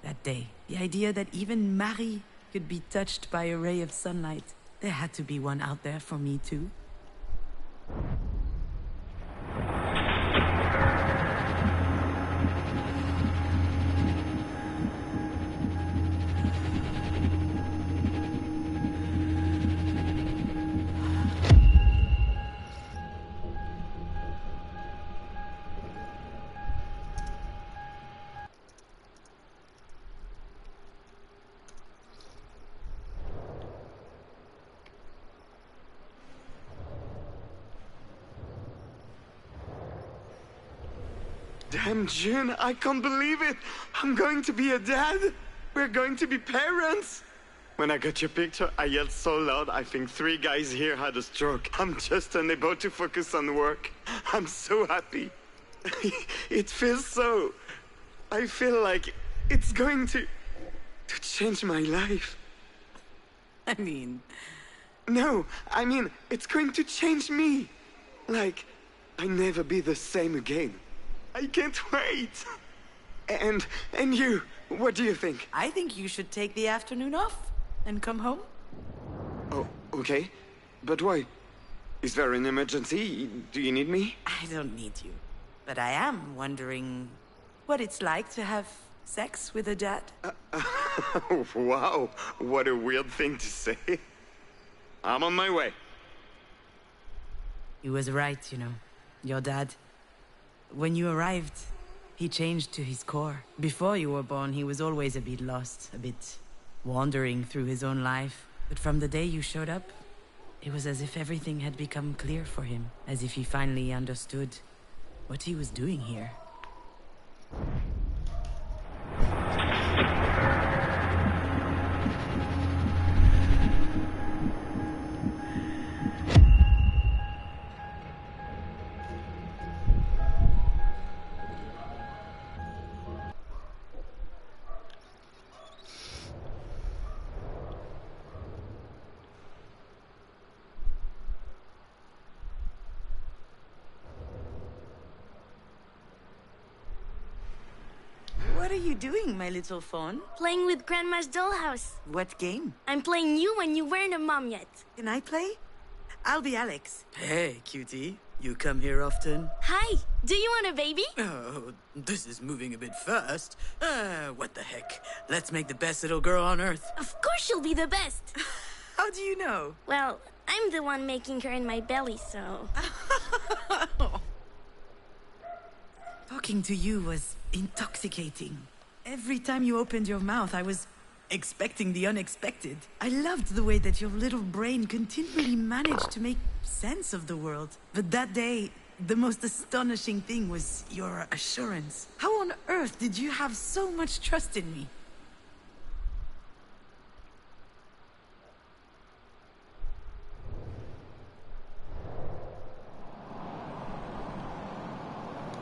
that day. The idea that even Marie could be touched by a ray of sunlight. There had to be one out there for me too. Damn, June, I can't believe it. I'm going to be a dad. We're going to be parents. When I got your picture, I yelled so loud, I think 3 guys here had a stroke. I'm just unable to focus on work. I'm so happy. It feels so... I feel like it's going to change my life. I mean... No, I mean, it's going to change me. Like, I'll never be the same again. I can't wait. And you, what do you think? I think you should take the afternoon off and come home. Oh, okay. But why? Is there an emergency? Do you need me? I don't need you. But I am wondering what it's like to have sex with a dad. Wow, what a weird thing to say. I'm on my way. He was right, you know. Your dad. When you arrived, he changed to his core. Before you were born, he was always a bit lost, a bit wandering through his own life. But from the day you showed up, it was as if everything had become clear for him. As if he finally understood what he was doing here. What are you doing, my little fawn? Playing with Grandma's dollhouse. What game? I'm playing you when you weren't a mom yet. Can I play? I'll be Alex. Hey, cutie. You come here often? Hi, do you want a baby? Oh, this is moving a bit fast. What the heck? Let's make the best little girl on earth. Of course she'll be the best. How do you know? Well, I'm the one making her in my belly, so... Talking to you was intoxicating. Every time you opened your mouth, I was expecting the unexpected. I loved the way that your little brain continually managed to make sense of the world. But that day, the most astonishing thing was your assurance. How on earth did you have so much trust in me?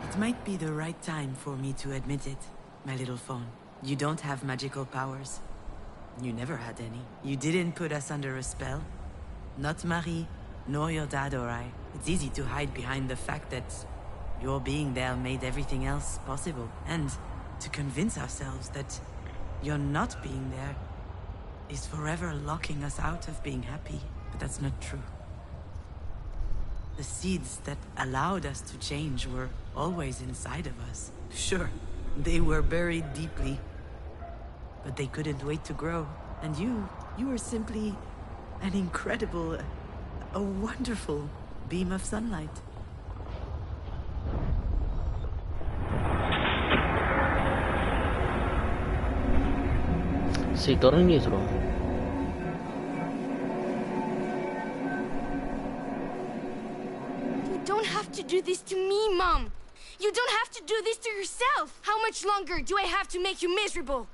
It might be the right time for me to admit it, my little fawn. You don't have magical powers. You never had any. You didn't put us under a spell. Not Marie, nor your dad or I. It's easy to hide behind the fact that your being there made everything else possible. And to convince ourselves that your not being there is forever locking us out of being happy. But that's not true. The seeds that allowed us to change were always inside of us. Sure, they were buried deeply, but they couldn't wait to grow. And you were simply an incredible, a wonderful beam of sunlight. Sì, torna indietro. You don't have to do this to me, Mom. You don't have to do this to yourself. How much longer do I have to make you miserable?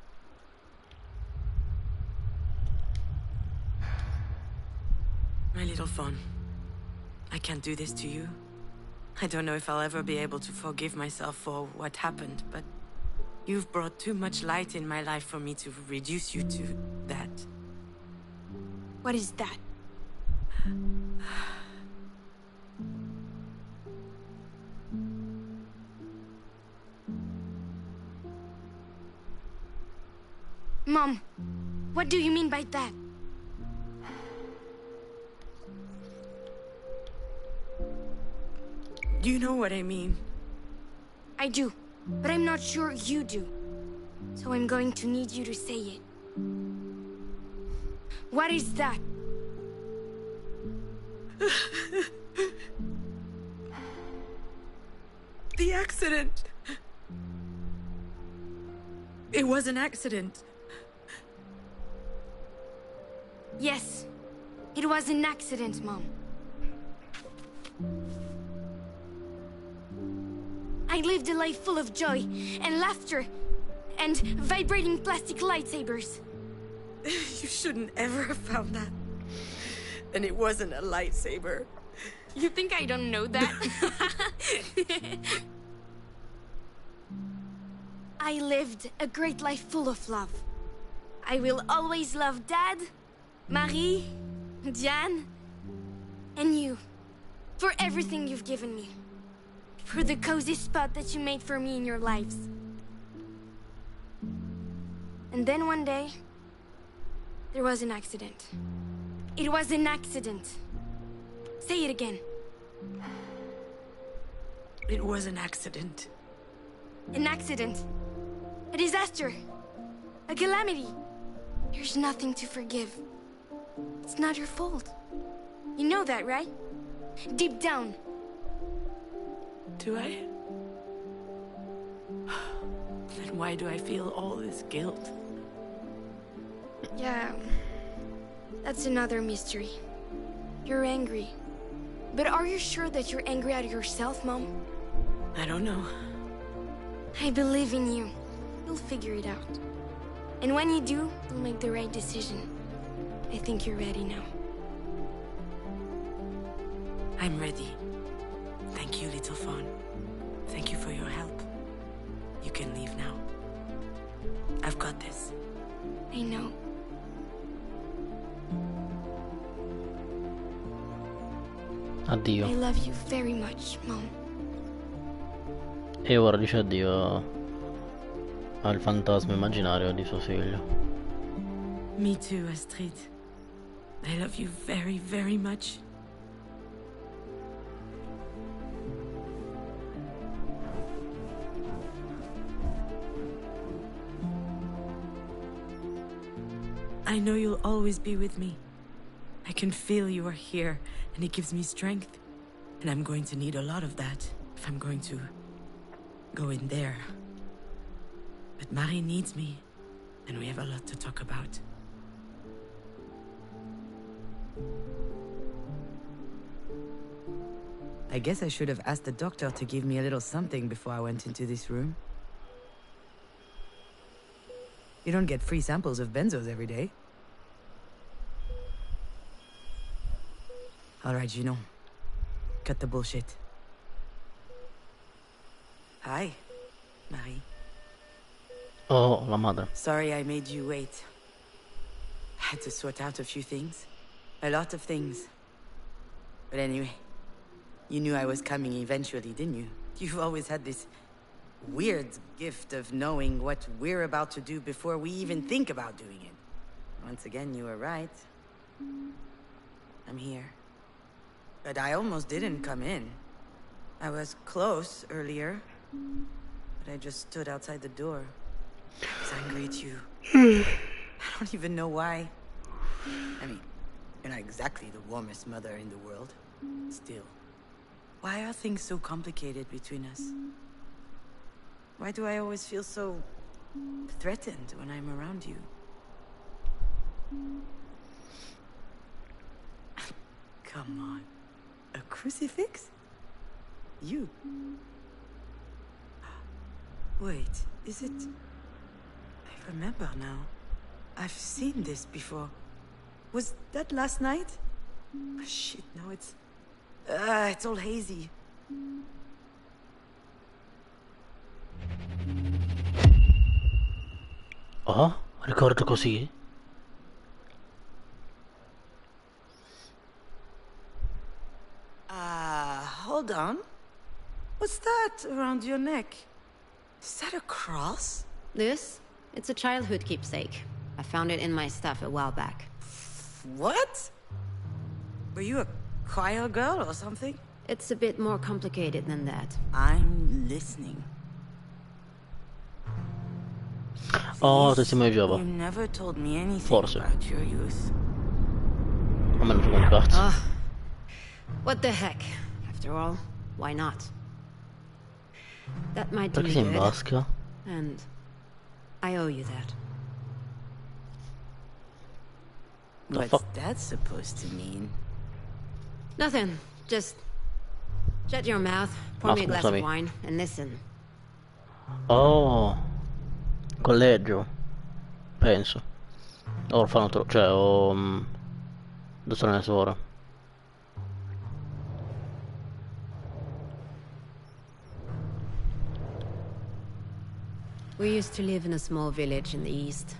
My little fawn, I can't do this to you. I don't know if I'll ever be able to forgive myself for what happened, but you've brought too much light in my life for me to reduce you to that. What is that? Mom, what do you mean by that? You know what I mean. I do, but I'm not sure you do. So I'm going to need you to say it. What is that? The accident. It was an accident. Yes, it was an accident, Mom. I lived a life full of joy and laughter and vibrating plastic lightsabers. You shouldn't ever have found that. And it wasn't a lightsaber. You think I don't know that? I lived a great life full of love. I will always love Dad, Marie, Diane, and you. For everything you've given me. For the cozy spot that you made for me in your lives. And then one day, there was an accident. It was an accident. Say it again. It was an accident. An accident. A disaster. A calamity. There's nothing to forgive. It's not your fault. You know that, right? Deep down. Do I? Then why do I feel all this guilt? Yeah. That's another mystery. You're angry. But are you sure that you're angry at yourself, Mom? I don't know. I believe in you. You'll figure it out. And when you do, you'll make the right decision. I think you're ready now. I'm ready. Thank you, little fawn. Thank you for your help. You can leave now. I've got this. I know. Addio. I love you very much, Mom. E ora dice addio al fantasma immaginario di suo figlio. Me too, Astrid. I love you very, very much. I know you'll always be with me. I can feel you are here, and it gives me strength. And I'm going to need a lot of that if I'm going to go in there. But Marie needs me, and we have a lot to talk about. I guess I should have asked the doctor to give me a little something before I went into this room. You don't get free samples of benzos every day. All right, Junon. Cut the bullshit. Hi, Marie. Oh, la madre. Sorry I made you wait. I had to sort out a few things. A lot of things. But anyway, you knew I was coming eventually, didn't you? You've always had this weird gift of knowing what we're about to do before we even think about doing it. Once again, you were right. I'm here. But I almost didn't come in. I was close earlier, but I just stood outside the door. I was angry at you. I don't even know why. I mean, you're not exactly the warmest mother in the world. Still, why are things so complicated between us? Why do I always feel so threatened when I'm around you? Come on. A crucifix? You? Wait, is it... I remember now. I've seen this before. Was that last night? Oh, shit, no, it's all hazy. Oh, ricordo così? Hold on. What's that around your neck? Is that a cross? This? It's a childhood keepsake. I found it in my stuff a while back. What? Were you a choir girl or something? It's a bit more complicated than that. I'm listening. Oh, Please, ti mai giova. you never told me anything Forse. about your youth. A me non frega un cazzo. Ah, what the heck? After all, why not? That might do Perché me sei in good, vasca? and I owe you that. The What's fuck? that supposed to mean? Nothing. Just shut your mouth, pour Ma me a glass of scusami. wine, and listen. Oh, collegio. Penso. O orfanotrofio, cioè, o... dove sono le suore. We used to live in a small village in the east.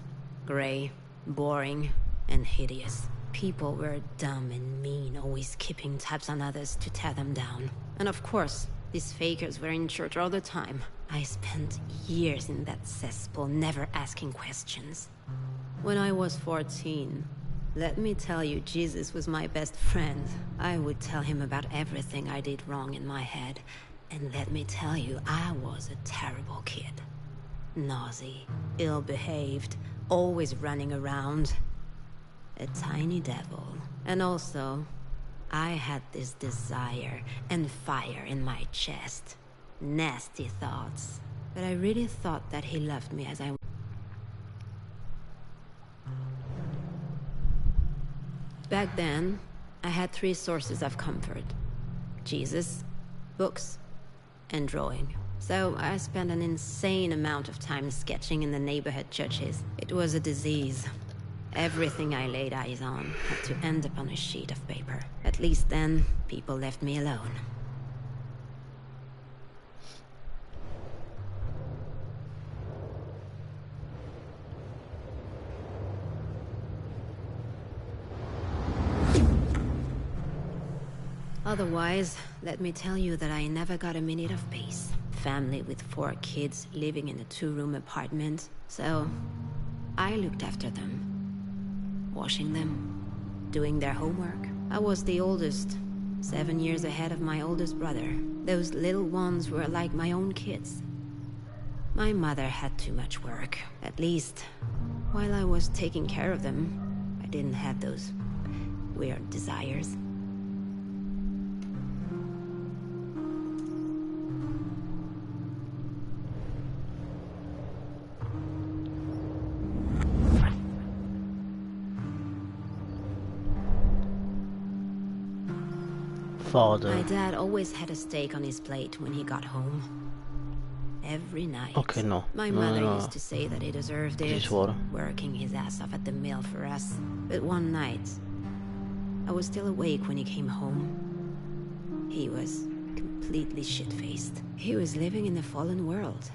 Grey, boring, and hideous. People were dumb and mean, always keeping tabs on others to tear them down. And of course, these fakers were in church all the time. I spent years in that cesspool, never asking questions. When I was 14, let me tell you, Jesus was my best friend. I would tell him about everything I did wrong in my head. And let me tell you, I was a terrible kid. Nosy, ill-behaved, always running around. A tiny devil. And also, I had this desire and fire in my chest. Nasty thoughts. But I really thought that he loved me as I... Back then, I had 3 sources of comfort. Jesus, books, and drawing. So I spent an insane amount of time sketching in the neighborhood churches. It was a disease. Everything I laid eyes on had to end up on a sheet of paper. At least then, people left me alone. Otherwise, let me tell you that I never got a minute of peace. Family with 4 kids living in a 2-room apartment. So, I looked after them. Washing them. Doing their homework. I was the oldest. 7 years ahead of my oldest brother. Those little ones were like my own kids. My mother had too much work. At least, while I was taking care of them, didn't have those weird desires. Father. My dad always had a steak on his plate when he got home. Every night. Ok, no. My No, mother no. used to say that he deserved Così it, suora. working his ass off at the mill for us. But one night, I was still awake when he came home. He was completely shit-faced. He was living in the fallen world.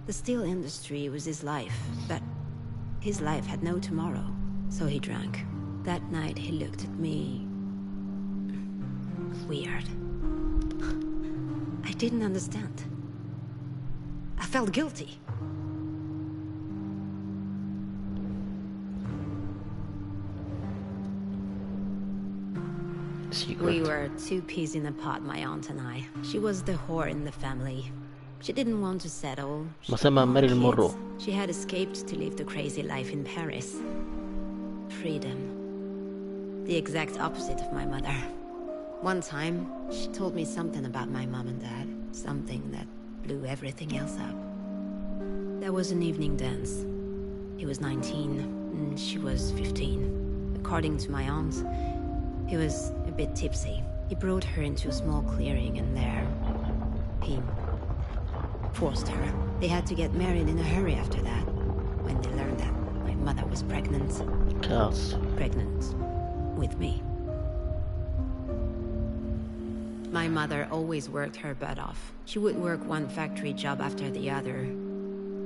The steel industry was his life, but his life had no tomorrow. So he drank. That night he looked at me weird. I didn't understand. I felt guilty. Secret. We were two peas in a pod, my aunt and I. She was the whore in the family. She didn't want to settle. Ma sembra She Marilyn had kids. Monroe. She had escaped to live the crazy life in Paris. Freedom. The exact opposite of my mother. One time, she told me something about my mom and dad. Something that blew everything else up. There was an evening dance. He was 19, and she was 15. According to my aunt, he was a bit tipsy. He brought her into a small clearing, and there, he forced her. They had to get married in a hurry after that, when they learned that my mother was pregnant. Cazzo. Pregnant with me. My mother always worked her butt off. She would work one factory job after the other,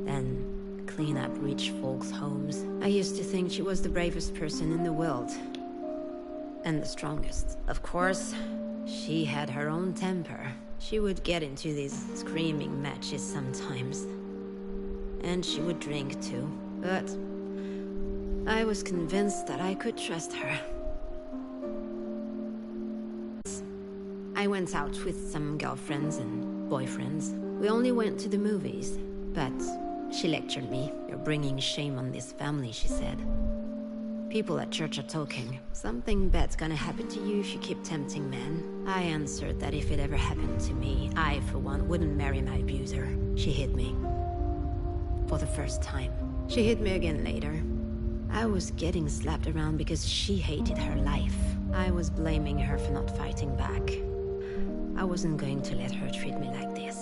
then clean up rich folks' homes. I used to think she was the bravest person in the world. And the strongest. Of course, she had her own temper. She would get into these screaming matches sometimes. And she would drink too. But I was convinced that I could trust her. I went out with some girlfriends and boyfriends. We only went to the movies, but she lectured me. "You're bringing shame on this family," she said. "People at church are talking. Something bad's gonna happen to you if you keep tempting men." I answered that if it ever happened to me, I, for one, wouldn't marry my abuser. She hit me. For the first time. She hit me again later. I was getting slapped around because she hated her life. I was blaming her for not fighting back. I wasn't going to let her treat me like this.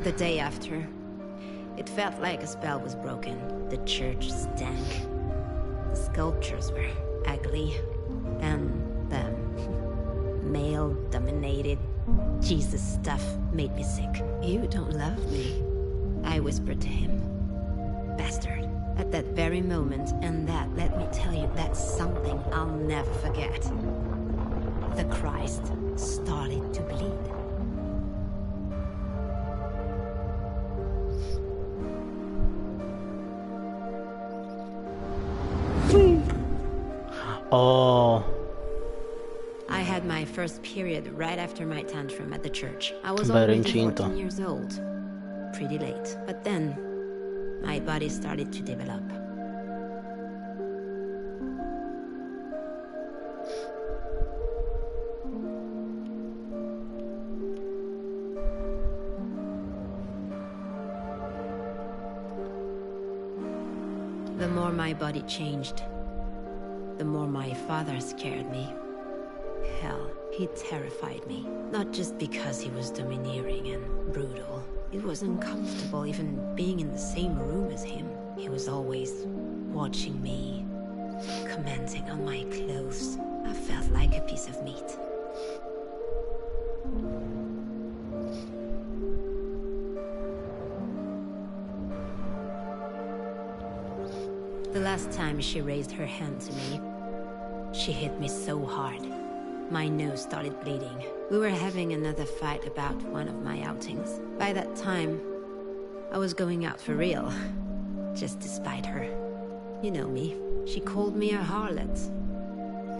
The day after, it felt like a spell was broken. The church stank. The sculptures were ugly. And the male-dominated Jesus stuff made me sick. "You don't love me," I whispered to him. Bastard. At that very moment, and that, let me tell you, that's something I'll never forget. The Christ started to bleed. Oh. I had my first period right after my tantrum at the church. I was Beh, era already incinta. 14 years old. Pretty late. But then, my body started to develop. The more my body changed, the more my father scared me. Hell, he terrified me. Not just because he was domineering and brutal. It was uncomfortable even being in the same room as him. He was always watching me, commenting on my clothes. I felt like a piece of meat. The last time she raised her hand to me, she hit me so hard. My nose started bleeding. We were having another fight about one of my outings. By that time, I was going out for real. Just to spite her. You know me. She called me a harlot.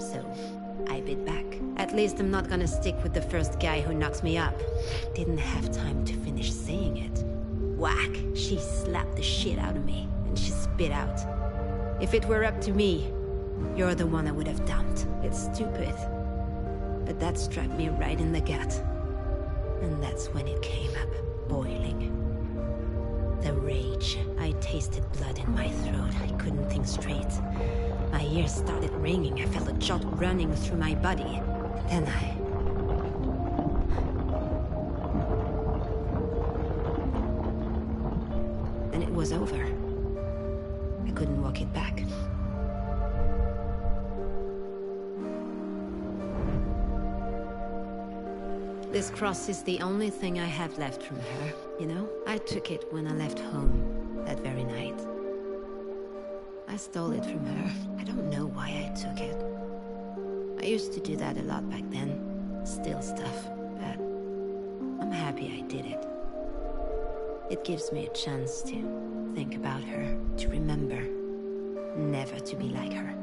So, I bit back. At least I'm not gonna stick with the first guy who knocks me up. Didn't have time to finish saying it. Whack! She slapped the shit out of me, and she spit out. If it were up to me, you're the one I would have dumped. It's stupid. But that struck me right in the gut. And that's when it came up, boiling. The rage. I tasted blood in my throat. I couldn't think straight. My ears started ringing. I felt a jolt running through my body. Then Then it was over. I couldn't walk it back. This cross is the only thing I have left from her, you know? I took it when I left home that very night. I stole it from her. I don't know why I took it. I used to do that a lot back then. Steal stuff, but I'm happy I did it. It gives me a chance to think about her, to remember, never to be like her.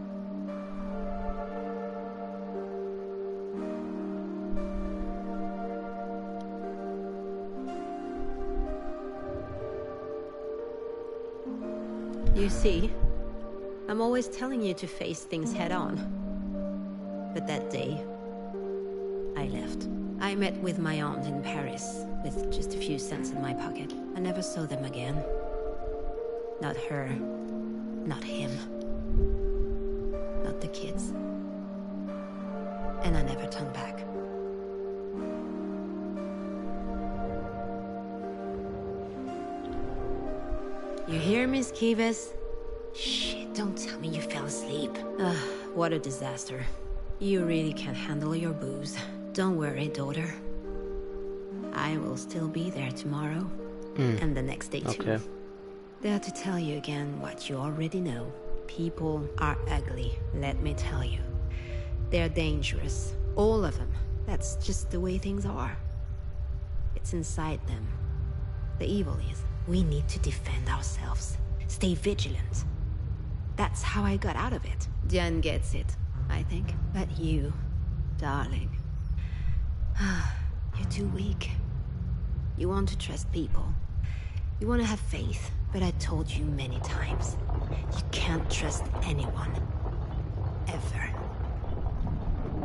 You see, I'm always telling you to face things head on. But that day, I left. I met with my aunt in Paris, with just a few cents in my pocket. I never saw them again. Not her, not him, not the kids. And I never turned back. You hear, Miss Kivas? Shit, don't tell me you fell asleep. Ugh, what a disaster. You really can't handle your booze. Don't worry, daughter. I will still be there tomorrow. And the next day too. Okay. There to tell you again what you already know. People are ugly, let me tell you. They're dangerous. All of them. That's just the way things are. It's inside them. The evil is. We need to defend ourselves. Stay vigilant. That's how I got out of it. Jen gets it, I think. But you, darling... You're too weak. You want to trust people. You want to have faith. But I told you many times. You can't trust anyone. Ever.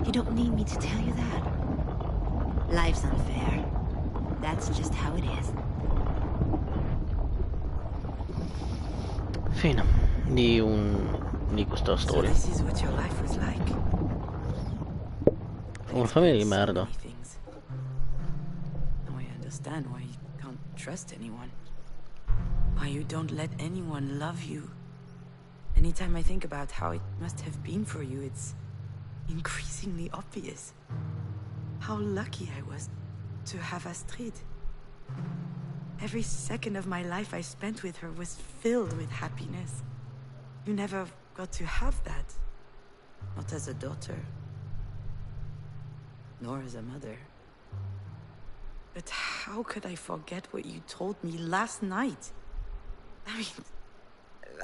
You don't need me to tell you that. Life's unfair. That's just how it is. Fine di questa So storia. this is what your life was like. Una famiglia di So merda. many things. Now I understand why you can't trust anyone. Why you don't let anyone love you. Anytime I think about how it must have been for you, it's increasingly obvious. How lucky I was to have Astrid. Every second of my life I spent with her was filled with happiness. You never got to have that. Not as a daughter. Nor as a mother. But how could I forget what you told me last night? I mean,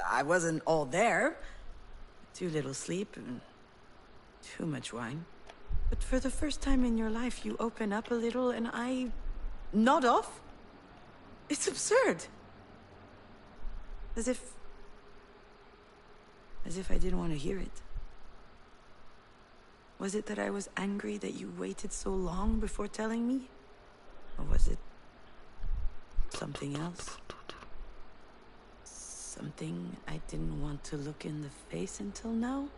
I wasn't all there. Too little sleep and too much wine. But for the first time in your life, you open up a little and I nod off. It's absurd. As if I didn't want to hear it. Was it that I was angry that you waited so long before telling me? Or was it something else? Something I didn't want to look in the face until now?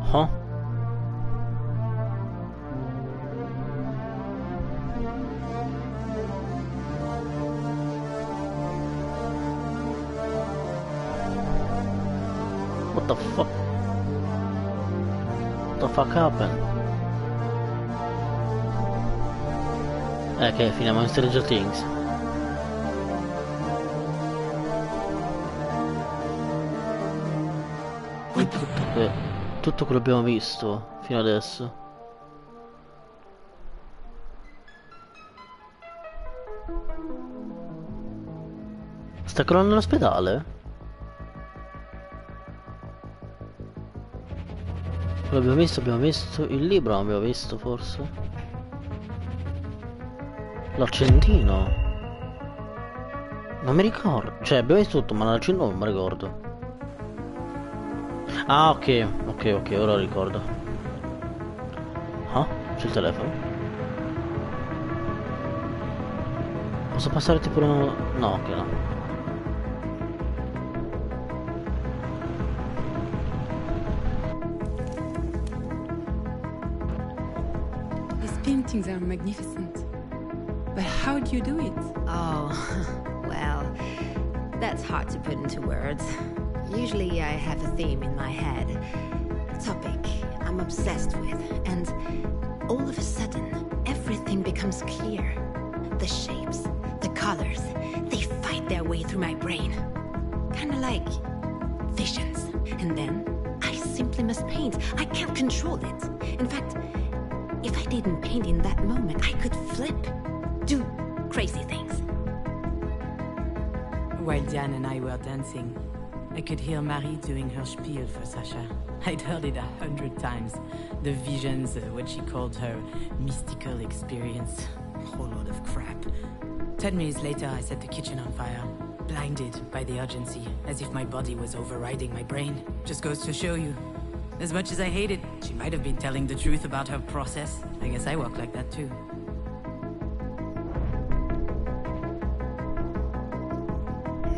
Huh? What the fuck? What the fuck happened? Che finiamo in Stranger Things. Tutto quello che abbiamo visto fino adesso. Sta crollando all'ospedale? Abbiamo visto il libro, non abbiamo visto forse. L'accendino. Non mi ricordo. Cioè, abbiamo visto tutto, ma l'accendino non mi ricordo. Ah, ok, ora ricordo. Ah, c'è il telefono. Posso passare tipo una... No, ok, no. These paintings are magnificent. But how do you do it? Oh, well, that's hard to put into words. Usually I have a theme in my head, a topic I'm obsessed with, and all of a sudden, everything becomes clear. The shapes, the colors, they fight their way through my brain. Kinda like visions. And then I simply must paint. I can't control it. In fact, if I didn't paint in that moment, I could flip, do crazy things. While Diane and I were dancing, I could hear Marie doing her spiel for Sasha. I'd heard it 100 times. The visions, what she called her mystical experience. A whole lot of crap. 10 minutes later, I set the kitchen on fire. Blinded by the urgency, as if my body was overriding my brain. Just goes to show you. As much as I hate it, she might have been telling the truth about her process. I guess I work like that too.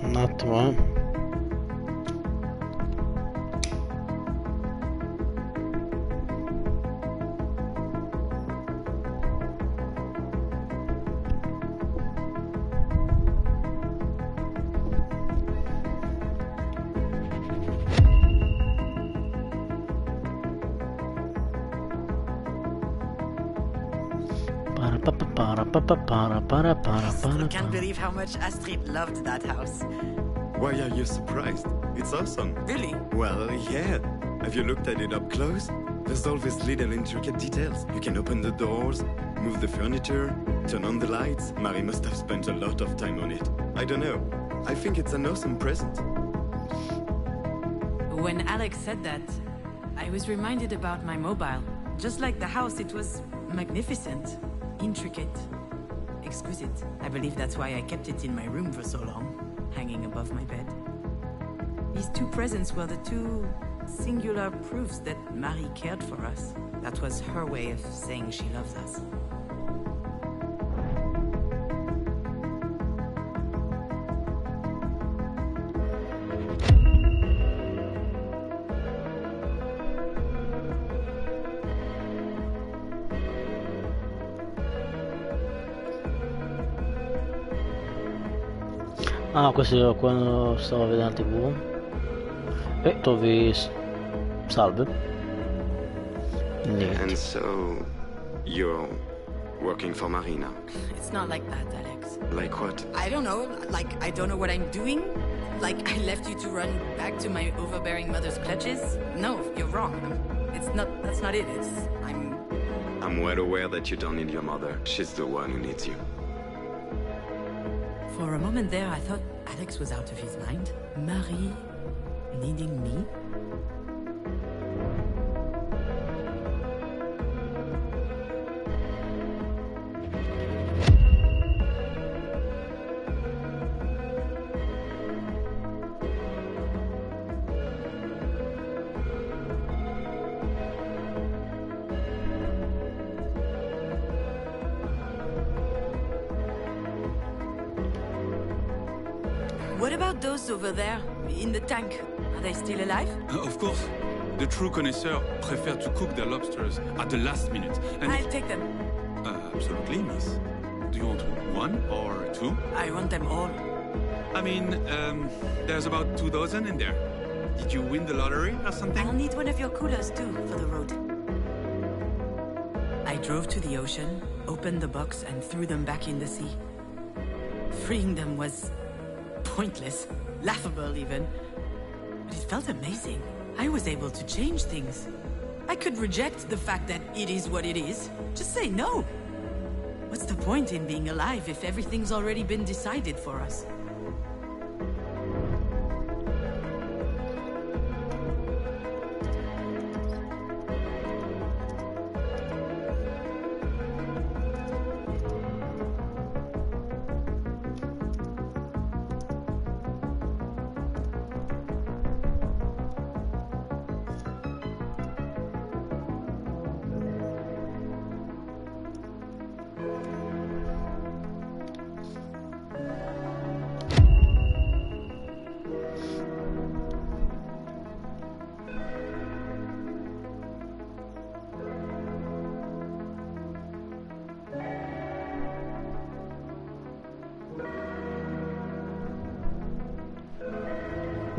Un attimo, eh. I can't believe how much Astrid loved that house. Why are you surprised? It's awesome. Really? Well, yeah. Have you looked at it up close? There's all these little intricate details. You can open the doors, move the furniture, turn on the lights. Marie must have spent a lot of time on it. I don't know. I think it's an awesome present. When Alex said that, I was reminded about my mobile. Just like the house, it was magnificent, intricate, exquisite. I believe that's why I kept it in my room for so long, hanging above my bed. These two presents were the two singular proofs that Marie cared for us. That was her way of saying she loves us. Ah, questo quando stavo vedendo la TV. E trovi... Salve. Niente. And so, you're working for Marina. It's not like that, Alex. Like what? I don't know, like, I don't know what I'm doing? Like, I left you to run back to my overbearing mother's clutches? No, you're wrong. That's not it, I'm well aware that you don't need your mother. She's the one who needs you. For a moment there, I thought Alex was out of his mind. Marie needing me? What about those over there, in the tank? Are they still alive? Of course. The true connoisseur prefer to cook their lobsters at the last minute. And I'll take them. Absolutely, miss. Do you want one or two? I want them all. I mean, there's about 2 dozen in there. Did you win the lottery or something? I'll need one of your coolers too, for the road. I drove to the ocean, opened the box and threw them back in the sea. Freeing them was pointless, laughable even. But it felt amazing. I was able to change things. I could reject the fact that it is what it is. Just say no. What's the point in being alive if everything's already been decided for us?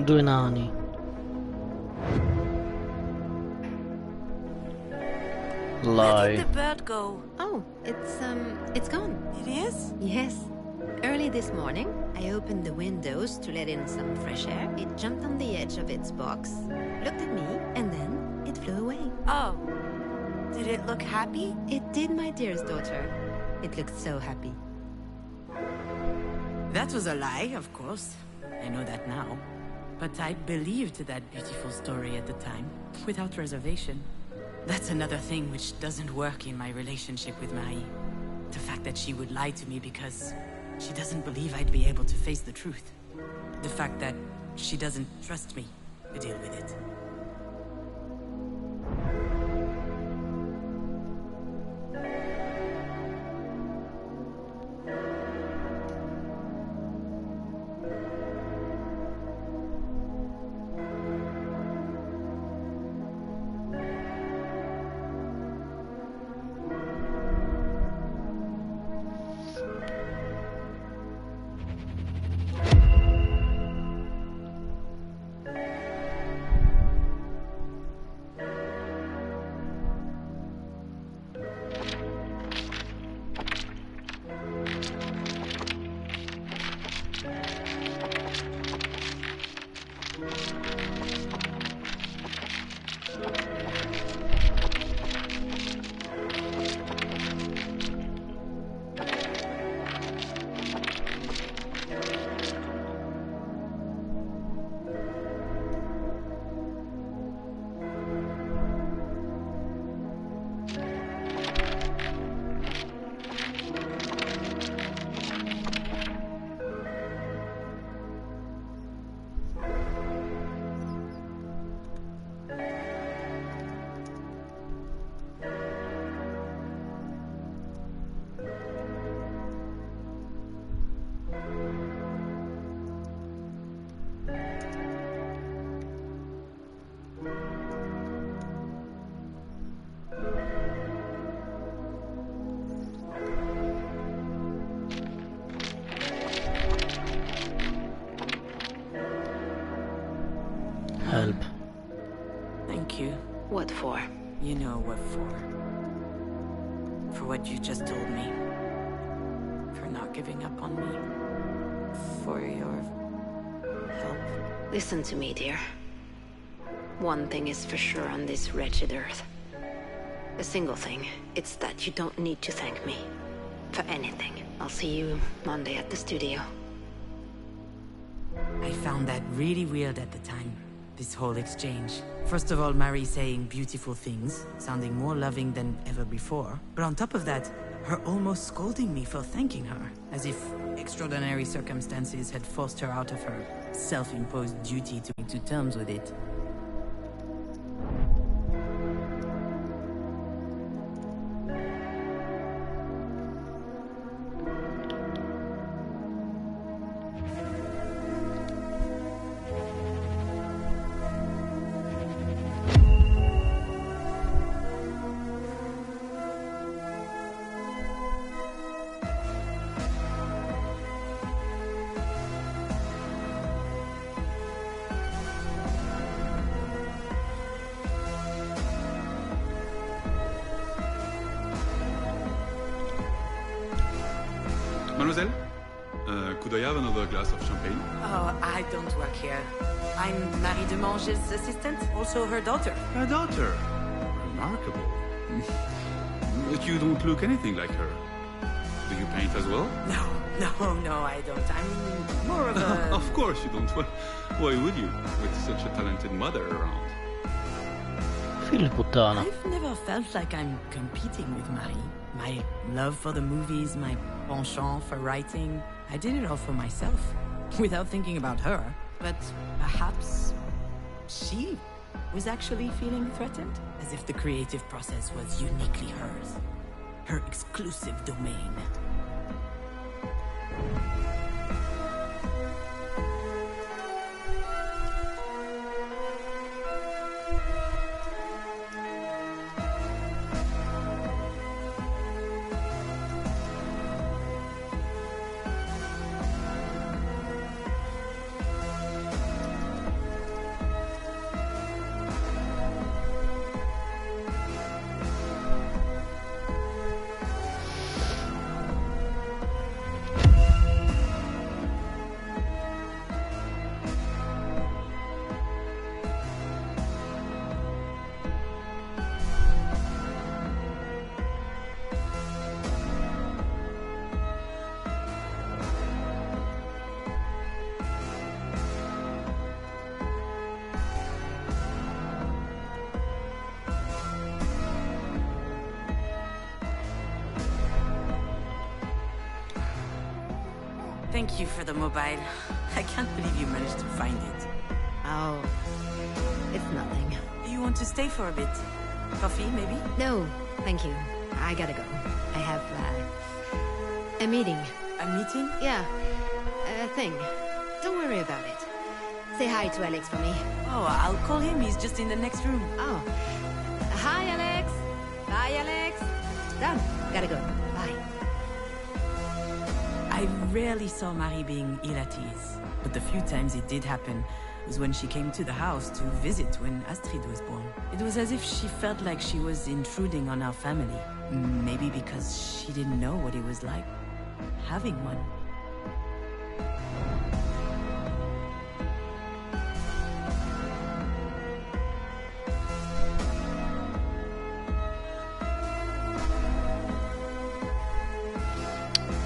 Due nani. Where did Lie. the bird go? Oh, it's gone. It is? Yes. Early this morning, I opened the windows to let in some fresh air. It jumped on the edge of its box, looked at me, and then it flew away. Oh. Did it look happy? It did, my dearest daughter. It looked so happy. That was a lie, of course. I know that now. But I believed that beautiful story at the time, without reservation. That's another thing which doesn't work in my relationship with Marie. The fact that she would lie to me because she doesn't believe I'd be able to face the truth. The fact that she doesn't trust me to deal with it. Help. Thank you. What for? You know what for. For what you just told me. For not giving up on me. For your help. Listen to me, dear. One thing is for sure on this wretched earth. A single thing. It's that you don't need to thank me. For anything. I'll see you Monday at the studio. I found that really weird at the time. This whole exchange. First of all, Marie saying beautiful things, sounding more loving than ever before. But on top of that, her almost scolding me for thanking her, as if extraordinary circumstances had forced her out of her self-imposed duty to come to terms with it. Mademoiselle, could I have another glass of champagne? Oh, I don't work here. I'm Marie Demange's assistant, also her daughter. A daughter. Remarkable. But you don't look anything like her. Do you paint as well? No, I don't. I'm more of a... Of course you don't. Why would you, with such a talented mother around? Figlia puttana. I've never felt like I'm competing with Marie. My love for the movies, my penchant for writing, I did it all for myself, without thinking about her. But perhaps she was actually feeling threatened, as if the creative process was uniquely hers, her exclusive domain. thank you for the mobile. I can't believe you managed to find it. Oh, it's nothing. You want to stay for a bit? Coffee, maybe? No, thank you. I gotta go. I have, a meeting. A meeting? Yeah, a thing. Don't worry about it. Say hi to Alex for me. Oh, I'll call him. He's just in the next room. Oh. Hi, Alex. Bye, Alex. Done. Gotta go. Bye. I rarely saw Marie being ill at ease, but the few times it did happen was when she came to the house to visit when Astrid was born. It was as if she felt like she was intruding on our family. Maybe because she didn't know what it was like having one.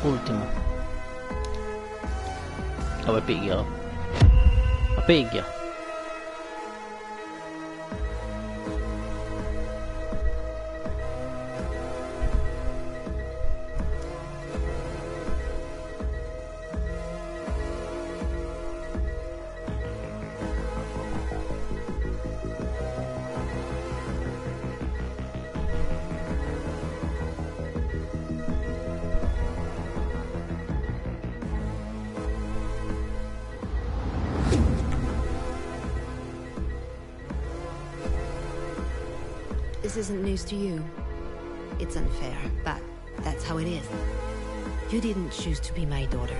Ultimo. Vabbè, piglialo. Ma piglia. This isn't news to you. It's unfair, but that's how it is. You didn't choose to be my daughter.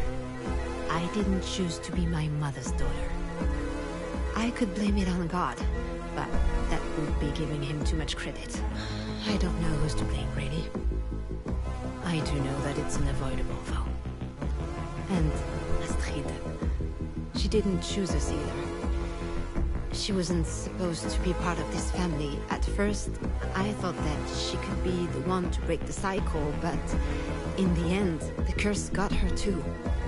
I didn't choose to be my mother's daughter. I could blame it on God, but that would be giving him too much credit. I don't know who's to blame, really. I do know that it's unavoidable, though. And Astrid, she didn't choose us either. She wasn't supposed to be part of this family. At first, I thought that she could be the one to break the cycle, but in the end, the curse got her too,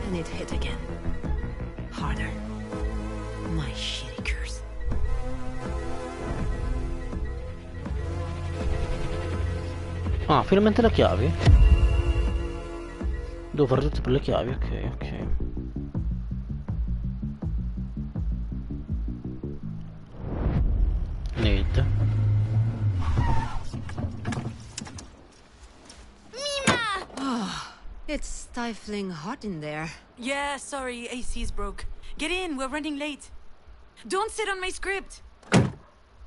and it hit again. Harder. My shitty curse. Ah, finalmente le chiavi. Devo fare tutto per le chiavi, ok, ok. Niente. It's stifling hot in there. Yeah, sorry, AC's broke. Get in, we're running late. Don't sit on my script!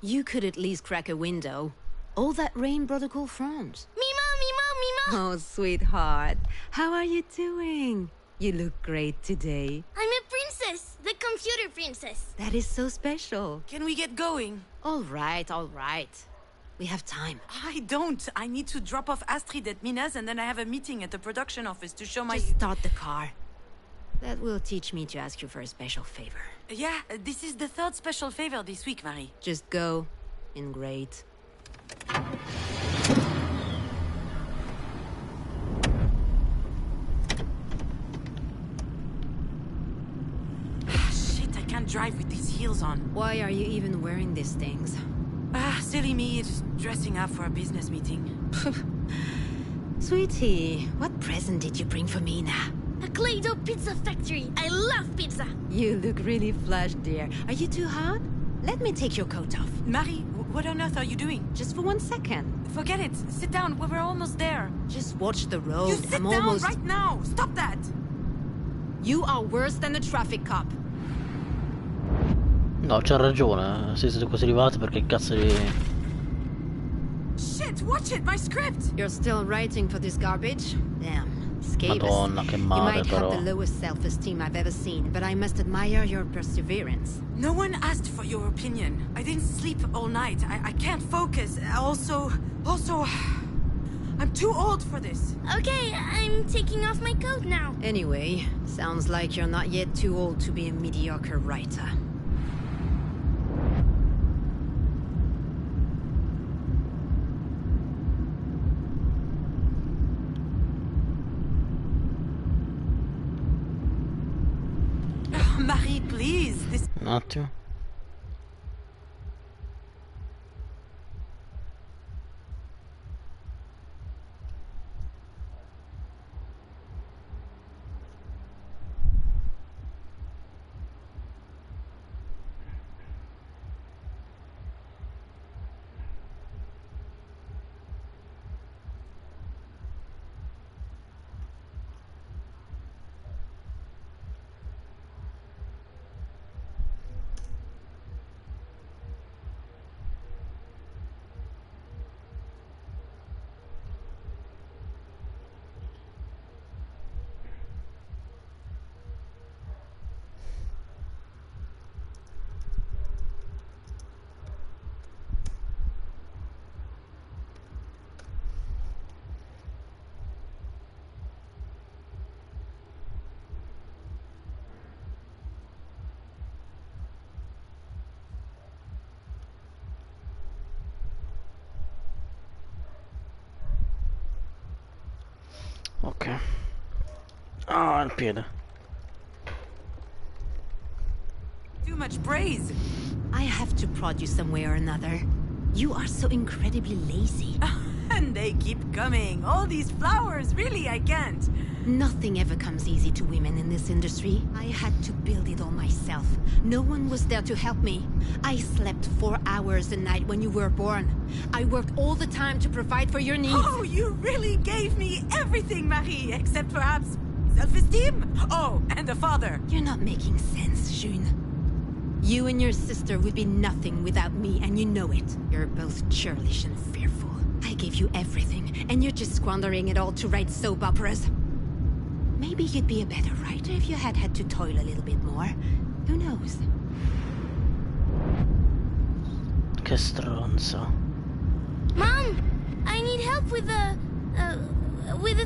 You could at least crack a window. All that rain brought a cool front. Mimo, Mimo, Mimo! Oh, sweetheart. How are you doing? You look great today. I'm a princess! The computer princess! That is so special. Can we get going? All right, all right. We have time. I don't. I need to drop off Astrid at Mina's and then I have a meeting at the production office to show my... Just start the car. That will teach me to ask you for a special favor. Yeah, this is the third special favor this week, Marie. Just go. In great. Shit, I can't drive with these heels on. Why are you even wearing these things? Silly me, just dressing up for a business meeting. Sweetie, what present did you bring for me now? A Play-Doh pizza factory! I love pizza! You look really flushed, dear. Are you too hot? Let me take your coat off. Marie, what on earth are you doing? Just for 1 second. Forget it. Sit down. We're almost there. Just watch the road. You sit I'm down almost... right now. Stop that. You are worse than a traffic cop. No, c'ha ragione. Siete quasi arrivati perché cazzo di... Shit, watch it. My script. You're still writing for this garbage? Damn. Scabious. Madonna, che You male might però. have the lowest self-esteem I've ever seen, but I must admire your perseverance. No one asked for your opinion. I didn't sleep all night. I can't focus. Also, I'm too old for this. Okay, I'm taking off my coat now. Anyway, sounds like you're not yet too old to be a mediocre writer. Marie, please. This... Un attimo. Ah, il piede. Too much praise. I have to prod you some way or another. You are so incredibly lazy. And they keep coming. All these flowers, really, I can't. Nothing ever comes easy to women in this industry. I had to build it all myself. No one was there to help me. I slept 4 hours a night when you were born. I worked all the time to provide for your needs. Oh, you really gave me everything, Marie, except perhaps self-esteem. Oh, and a father. You're not making sense, June. You and your sister would be nothing without me, and you know it. You're both churlish and fearful. I gave you everything, and you're just squandering it all to write soap operas. Maybe you'd be a better writer if you had to toil a little bit more. Who knows? Che stronzo. Mom, I need help with the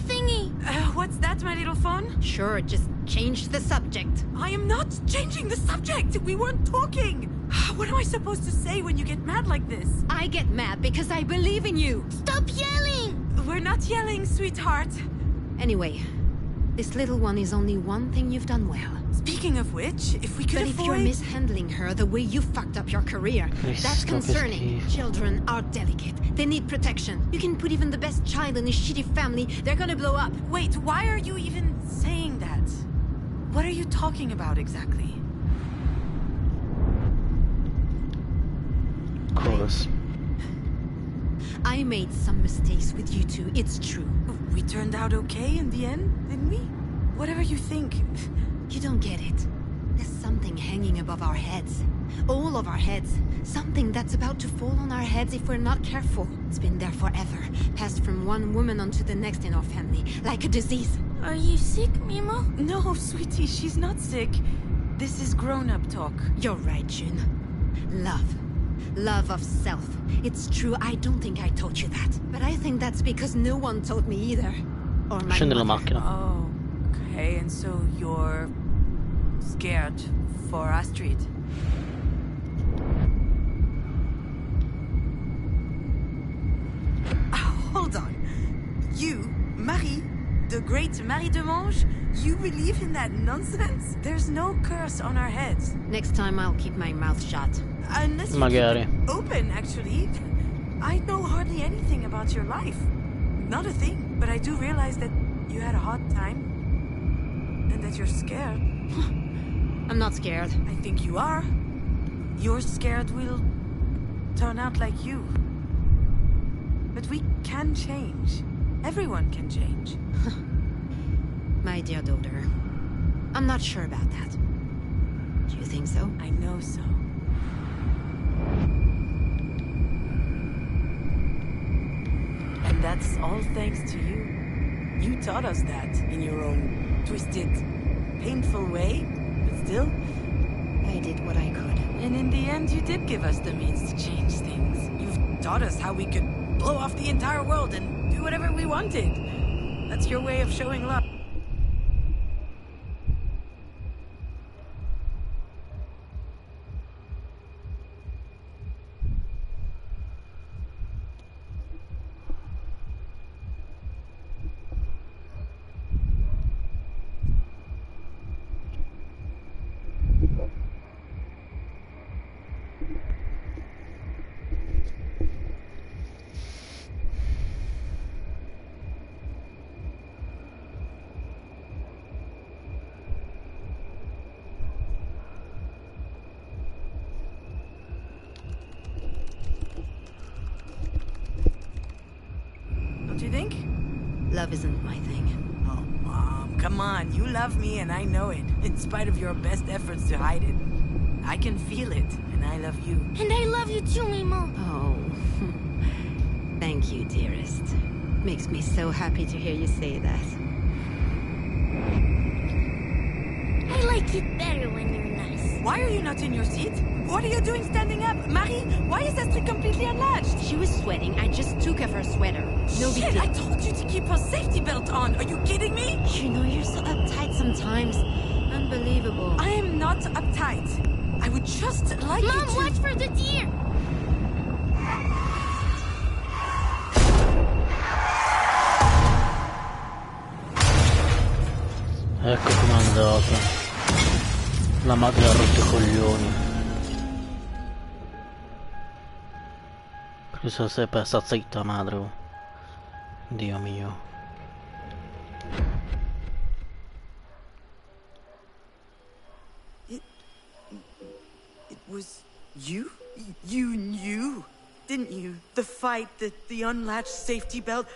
thingy. What's that, my little phone? Sure, just change the subject. I am not changing the subject. We weren't talking. What am I supposed to say when you get mad like this? I get mad because I believe in you. Stop yelling! We're not yelling, sweetheart. Anyway, this little one is only one thing you've done well. Speaking of which, if we could But if you're avoid... mishandling her the way you fucked up your career, that's concerning. Children are delicate. They need protection. You can put even the best child in a shitty family, they're gonna blow up. Wait, why are you even saying that? What are you talking about exactly? Of course. I made some mistakes with you two, it's true. We turned out okay in the end, didn't we? Whatever you think. You don't get it. There's something hanging above our heads. All of our heads. Something that's about to fall on our heads if we're not careful. It's been there forever. Passed from one woman onto the next in our family. Like a disease. Are you sick, Mimo? No, sweetie, she's not sick. This is grown-up talk. You're right, June. Love. Love of self. It's true, I don't think I taught you that. But I think that's because no one taught me either. Or my Scendi la mother. macchina. Oh, okay, and so you're... scared for Astrid? Hold on. You, Marie, the great Marie de Mange, you believe in that nonsense? There's no curse on our heads. Next time I'll keep my mouth shut. Unless you Magari. keep it open, actually. I know hardly anything about your life. Not a thing. But I do realize that you had a hard time. And that you're scared. I'm not scared. I think you are. You're scared we'll turn out like you. But we can change. Everyone can change. My dear daughter, I'm not sure about that. Do you think so? I know so. And that's all thanks to you. You taught us that in your own twisted, painful way, but still. I did what I could. And in the end, you did give us the means to change things. You've taught us how we could blow off the entire world and do whatever we wanted. That's your way of showing love. Don't you think? Love isn't my thing. Oh, Mom, come on. You love me and I know it, in spite of your best efforts to hide it. I can feel it, and I love you. And I love you too, Mimo. Oh, thank you, dearest. Makes me so happy to hear you say that. I like it better when you're nice. Why are you not in your seat? What are you doing standing up? Marie, why is Astrid completely unlatched? She was sweating. I just took off her sweater. No big Shit, deal. I told you to keep her safety belt on. Are you kidding me? You know, you're so uptight sometimes. Unbelievable. I am not uptight. I would just like you Mom, to... watch for the deer. proprio. La madre ha rotto i coglioni. Perché sono sempre sta zitta madre. Oh. Dio mio. It, it was you? You knew, didn't you? The fight, the unlatched safety belt.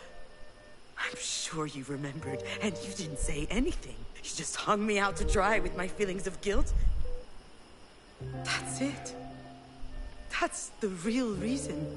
I'm sure you remembered, and you didn't say anything. You just hung me out to dry with my feelings of guilt. That's it. That's the real reason.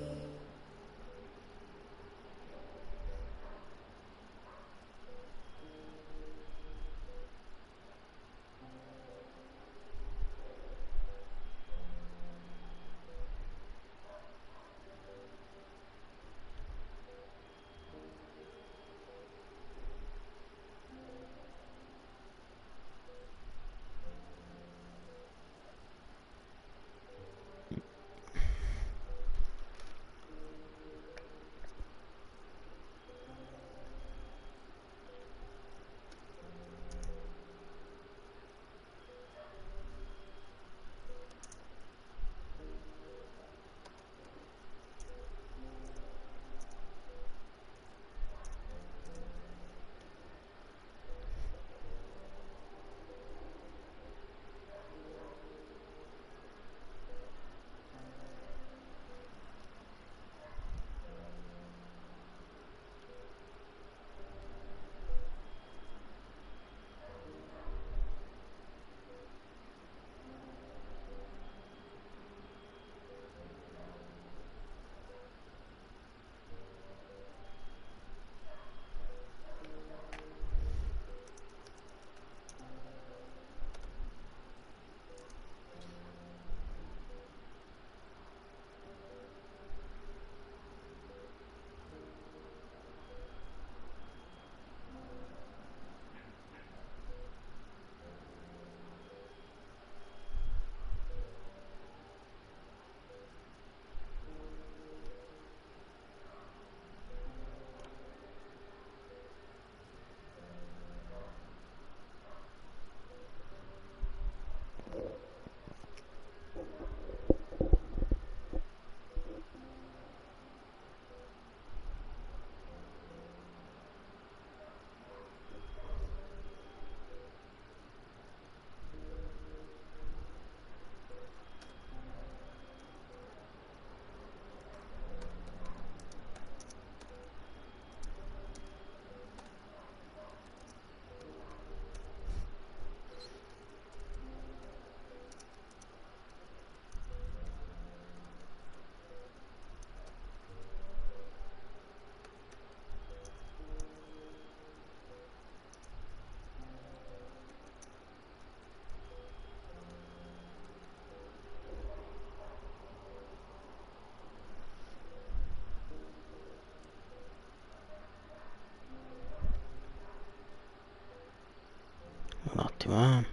Un attimo,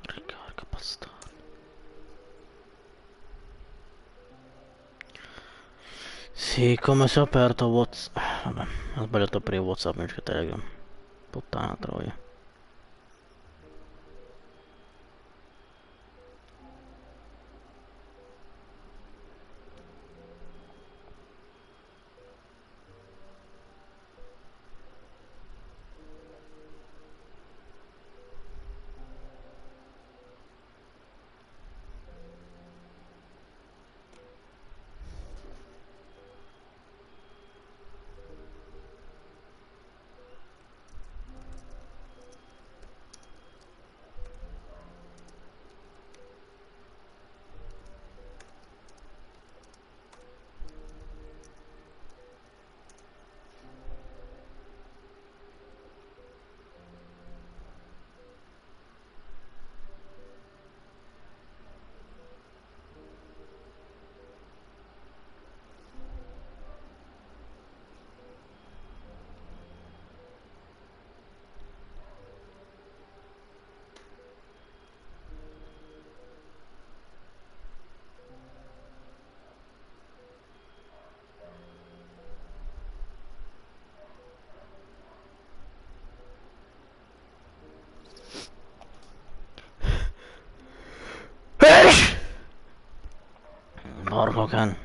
Ricarica basta. Sì, come se ho aperto WhatsApp. Vabbè, ho sbagliato a aprire WhatsApp invece che Telegram. Puttana troia. Rokan.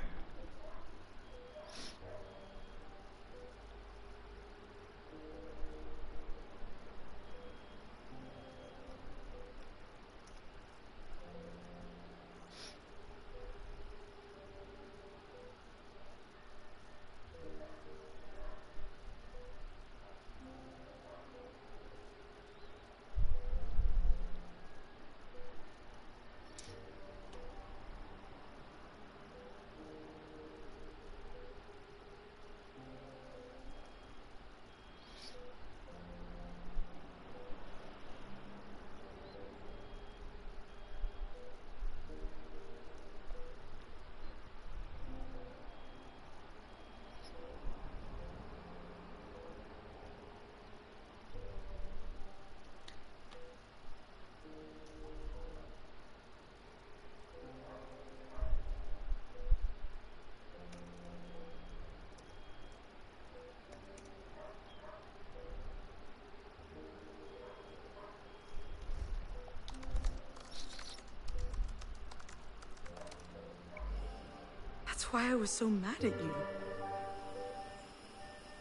That's why I was so mad at you.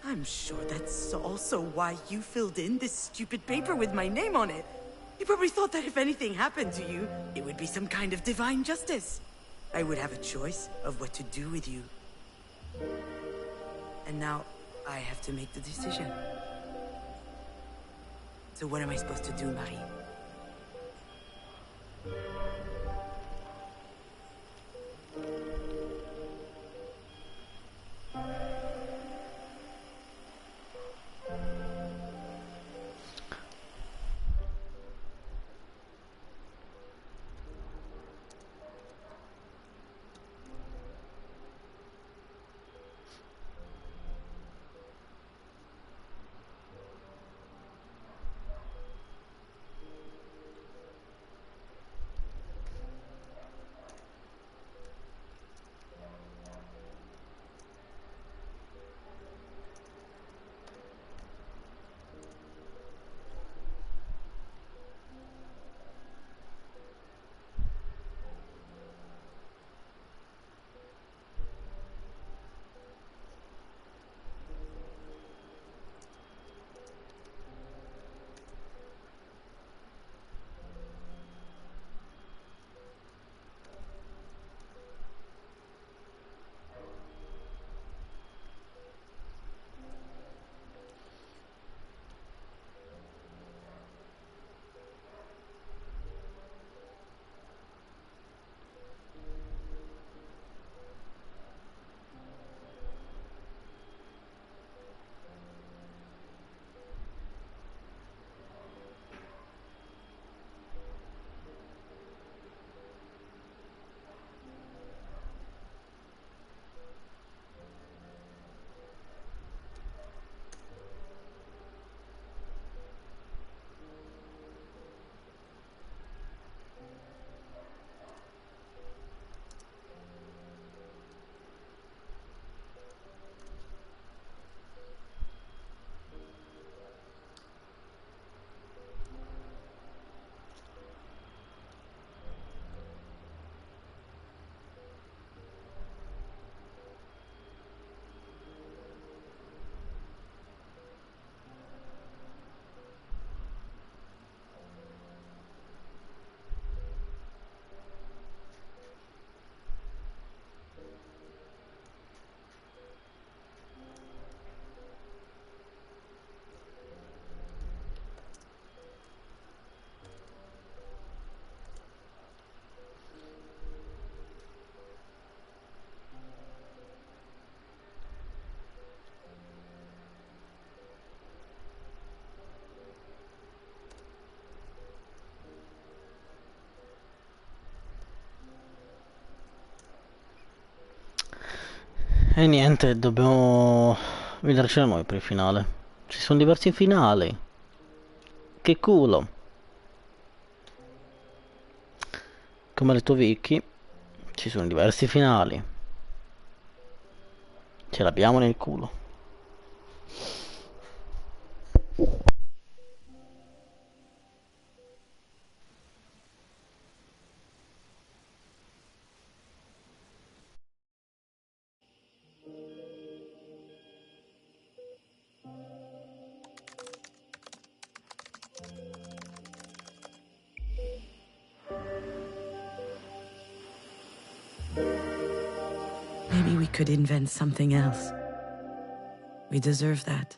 I'm sure that's also why you filled in this stupid paper with my name on it. You probably thought that if anything happened to you, it would be some kind of divine justice. I would have a choice of what to do with you. And now, I have to make the decision. So what am I supposed to do, Marie? E niente, dobbiamo vederci noi per il finale. Ci sono diversi finali. Che culo. Come ha detto Vicky, ci sono diversi finali. Ce l'abbiamo nel culo. Maybe we could invent something else. We deserve that.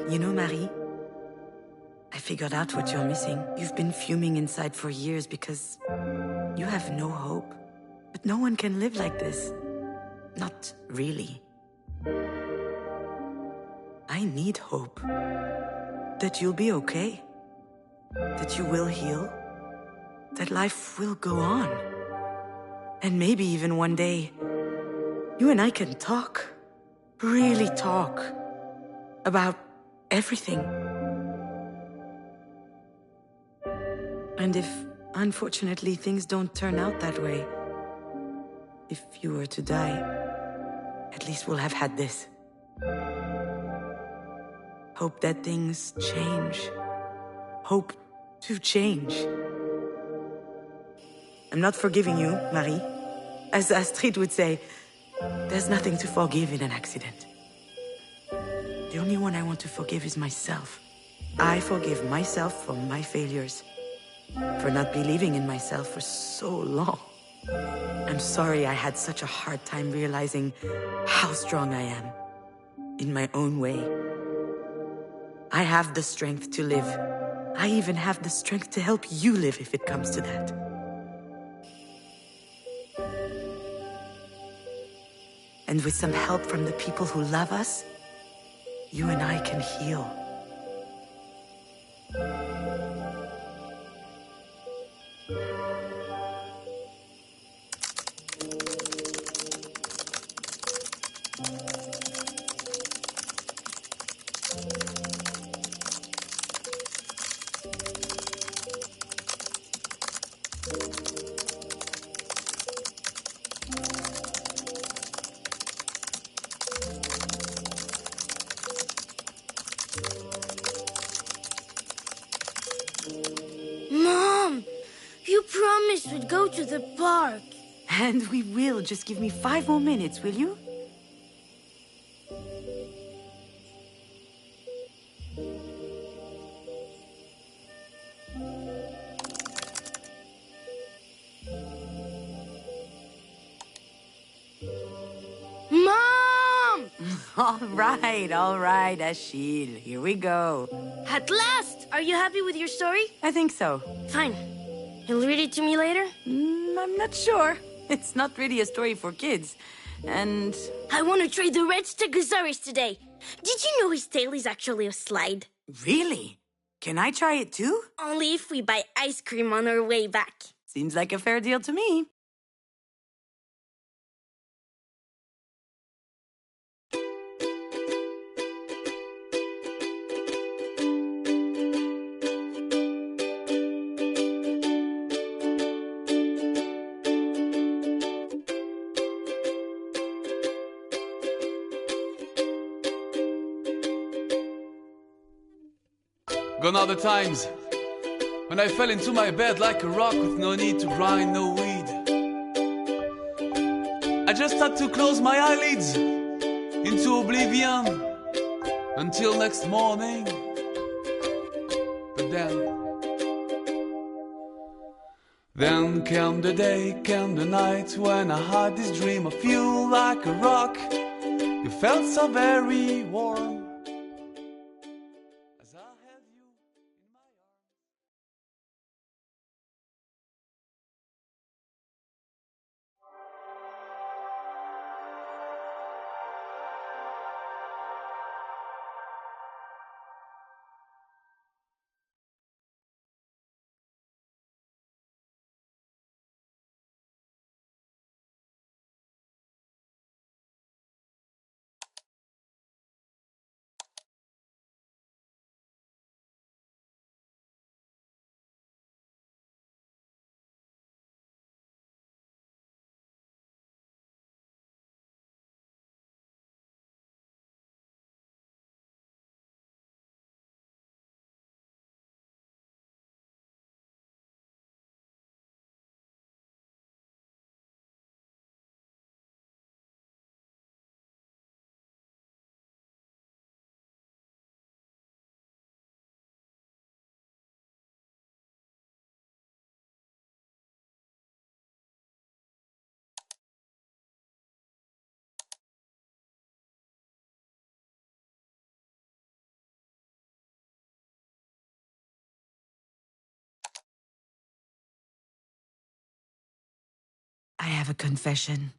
You know, Marie, I figured out what you're missing. You've been fuming inside for years because you have no hope. But no one can live like this. Not really. I need hope. That you'll be okay. That you will heal. That life will go on. And maybe even one day, you and I can talk. Really talk. About everything. And if, unfortunately, things don't turn out that way, if you were to die, at least we'll have had this. Hope that things change. Hope to change. I'm not forgiving you, Marie. As Astrid would say, there's nothing to forgive in an accident. The only one I want to forgive is myself. I forgive myself for my failures. For not believing in myself for so long. I'm sorry I had such a hard time realizing how strong I am. In my own way. I have the strength to live. I even have the strength to help you live if it comes to that. And with some help from the people who love us, you and I can heal. Mom, you promised we'd go to the park. And we will. Just give me 5 more minutes, will you? Mom! All right, Achille. Here we go. At last! Are you happy with your story? I think so. Fine. You'll read it to me later? I'm not sure. It's not really a story for kids. And... I want to try the red Stegosaurus today. Did you know his tail is actually a slide? Really? Can I try it too? Only if we buy ice cream on our way back. Seems like a fair deal to me. Gone are the times when I fell into my bed like a rock with no need to grind, no weed. I just had to close my eyelids into oblivion until next morning. But then came the day, came the night when I had this dream of you like a rock. You felt so very warm. have a confession.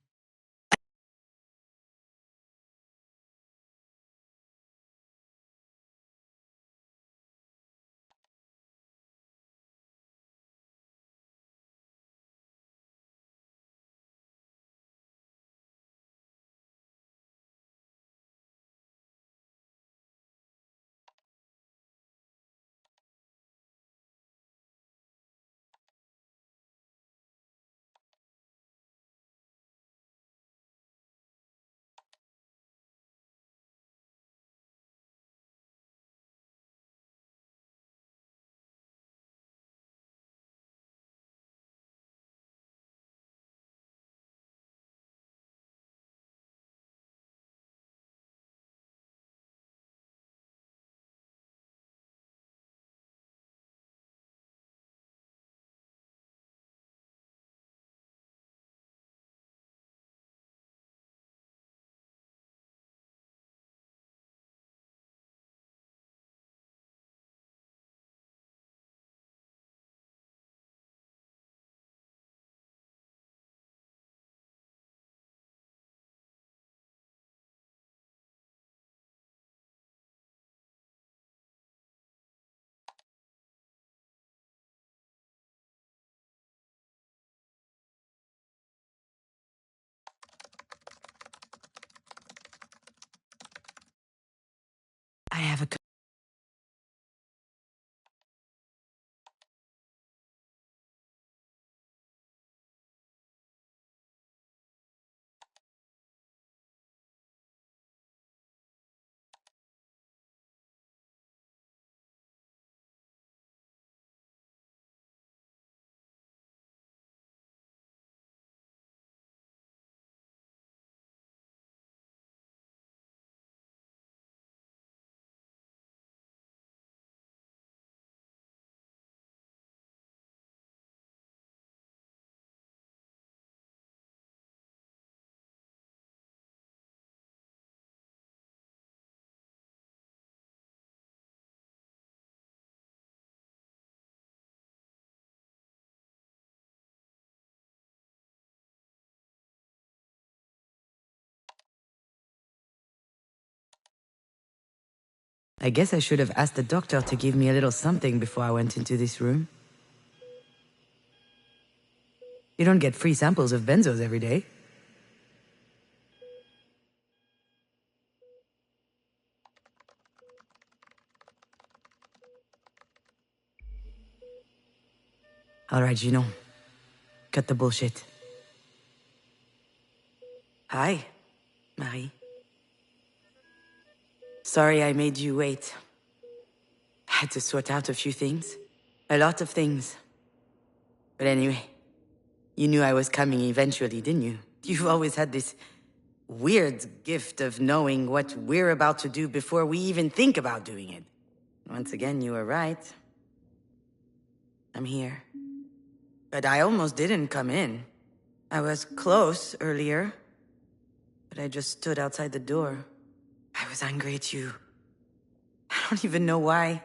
I have a I guess I should have asked the doctor to give me a little something before I went into this room. You don't get free samples of benzos every day. All right, Gino. Cut the bullshit. Hi, Marie. Sorry I made you wait. I had to sort out a few things. A lot of things. But anyway, you knew I was coming eventually, didn't you? You've always had this weird gift of knowing what we're about to do before we even think about doing it. Once again, you were right. I'm here. But I almost didn't come in. I was close earlier, but I just stood outside the door. I was angry at you. I don't even know why.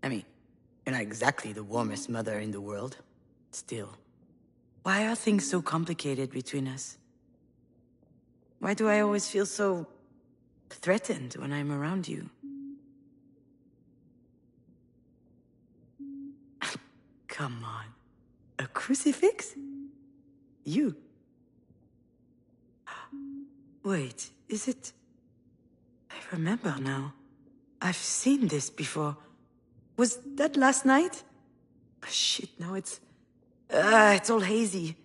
I mean, you're not exactly the warmest mother in the world. Still, why are things so complicated between us? Why do I always feel so threatened when I'm around you? Come on. A crucifix? You? Wait, is it... I remember now. I've seen this before. Was that last night? Shit, now it's all hazy.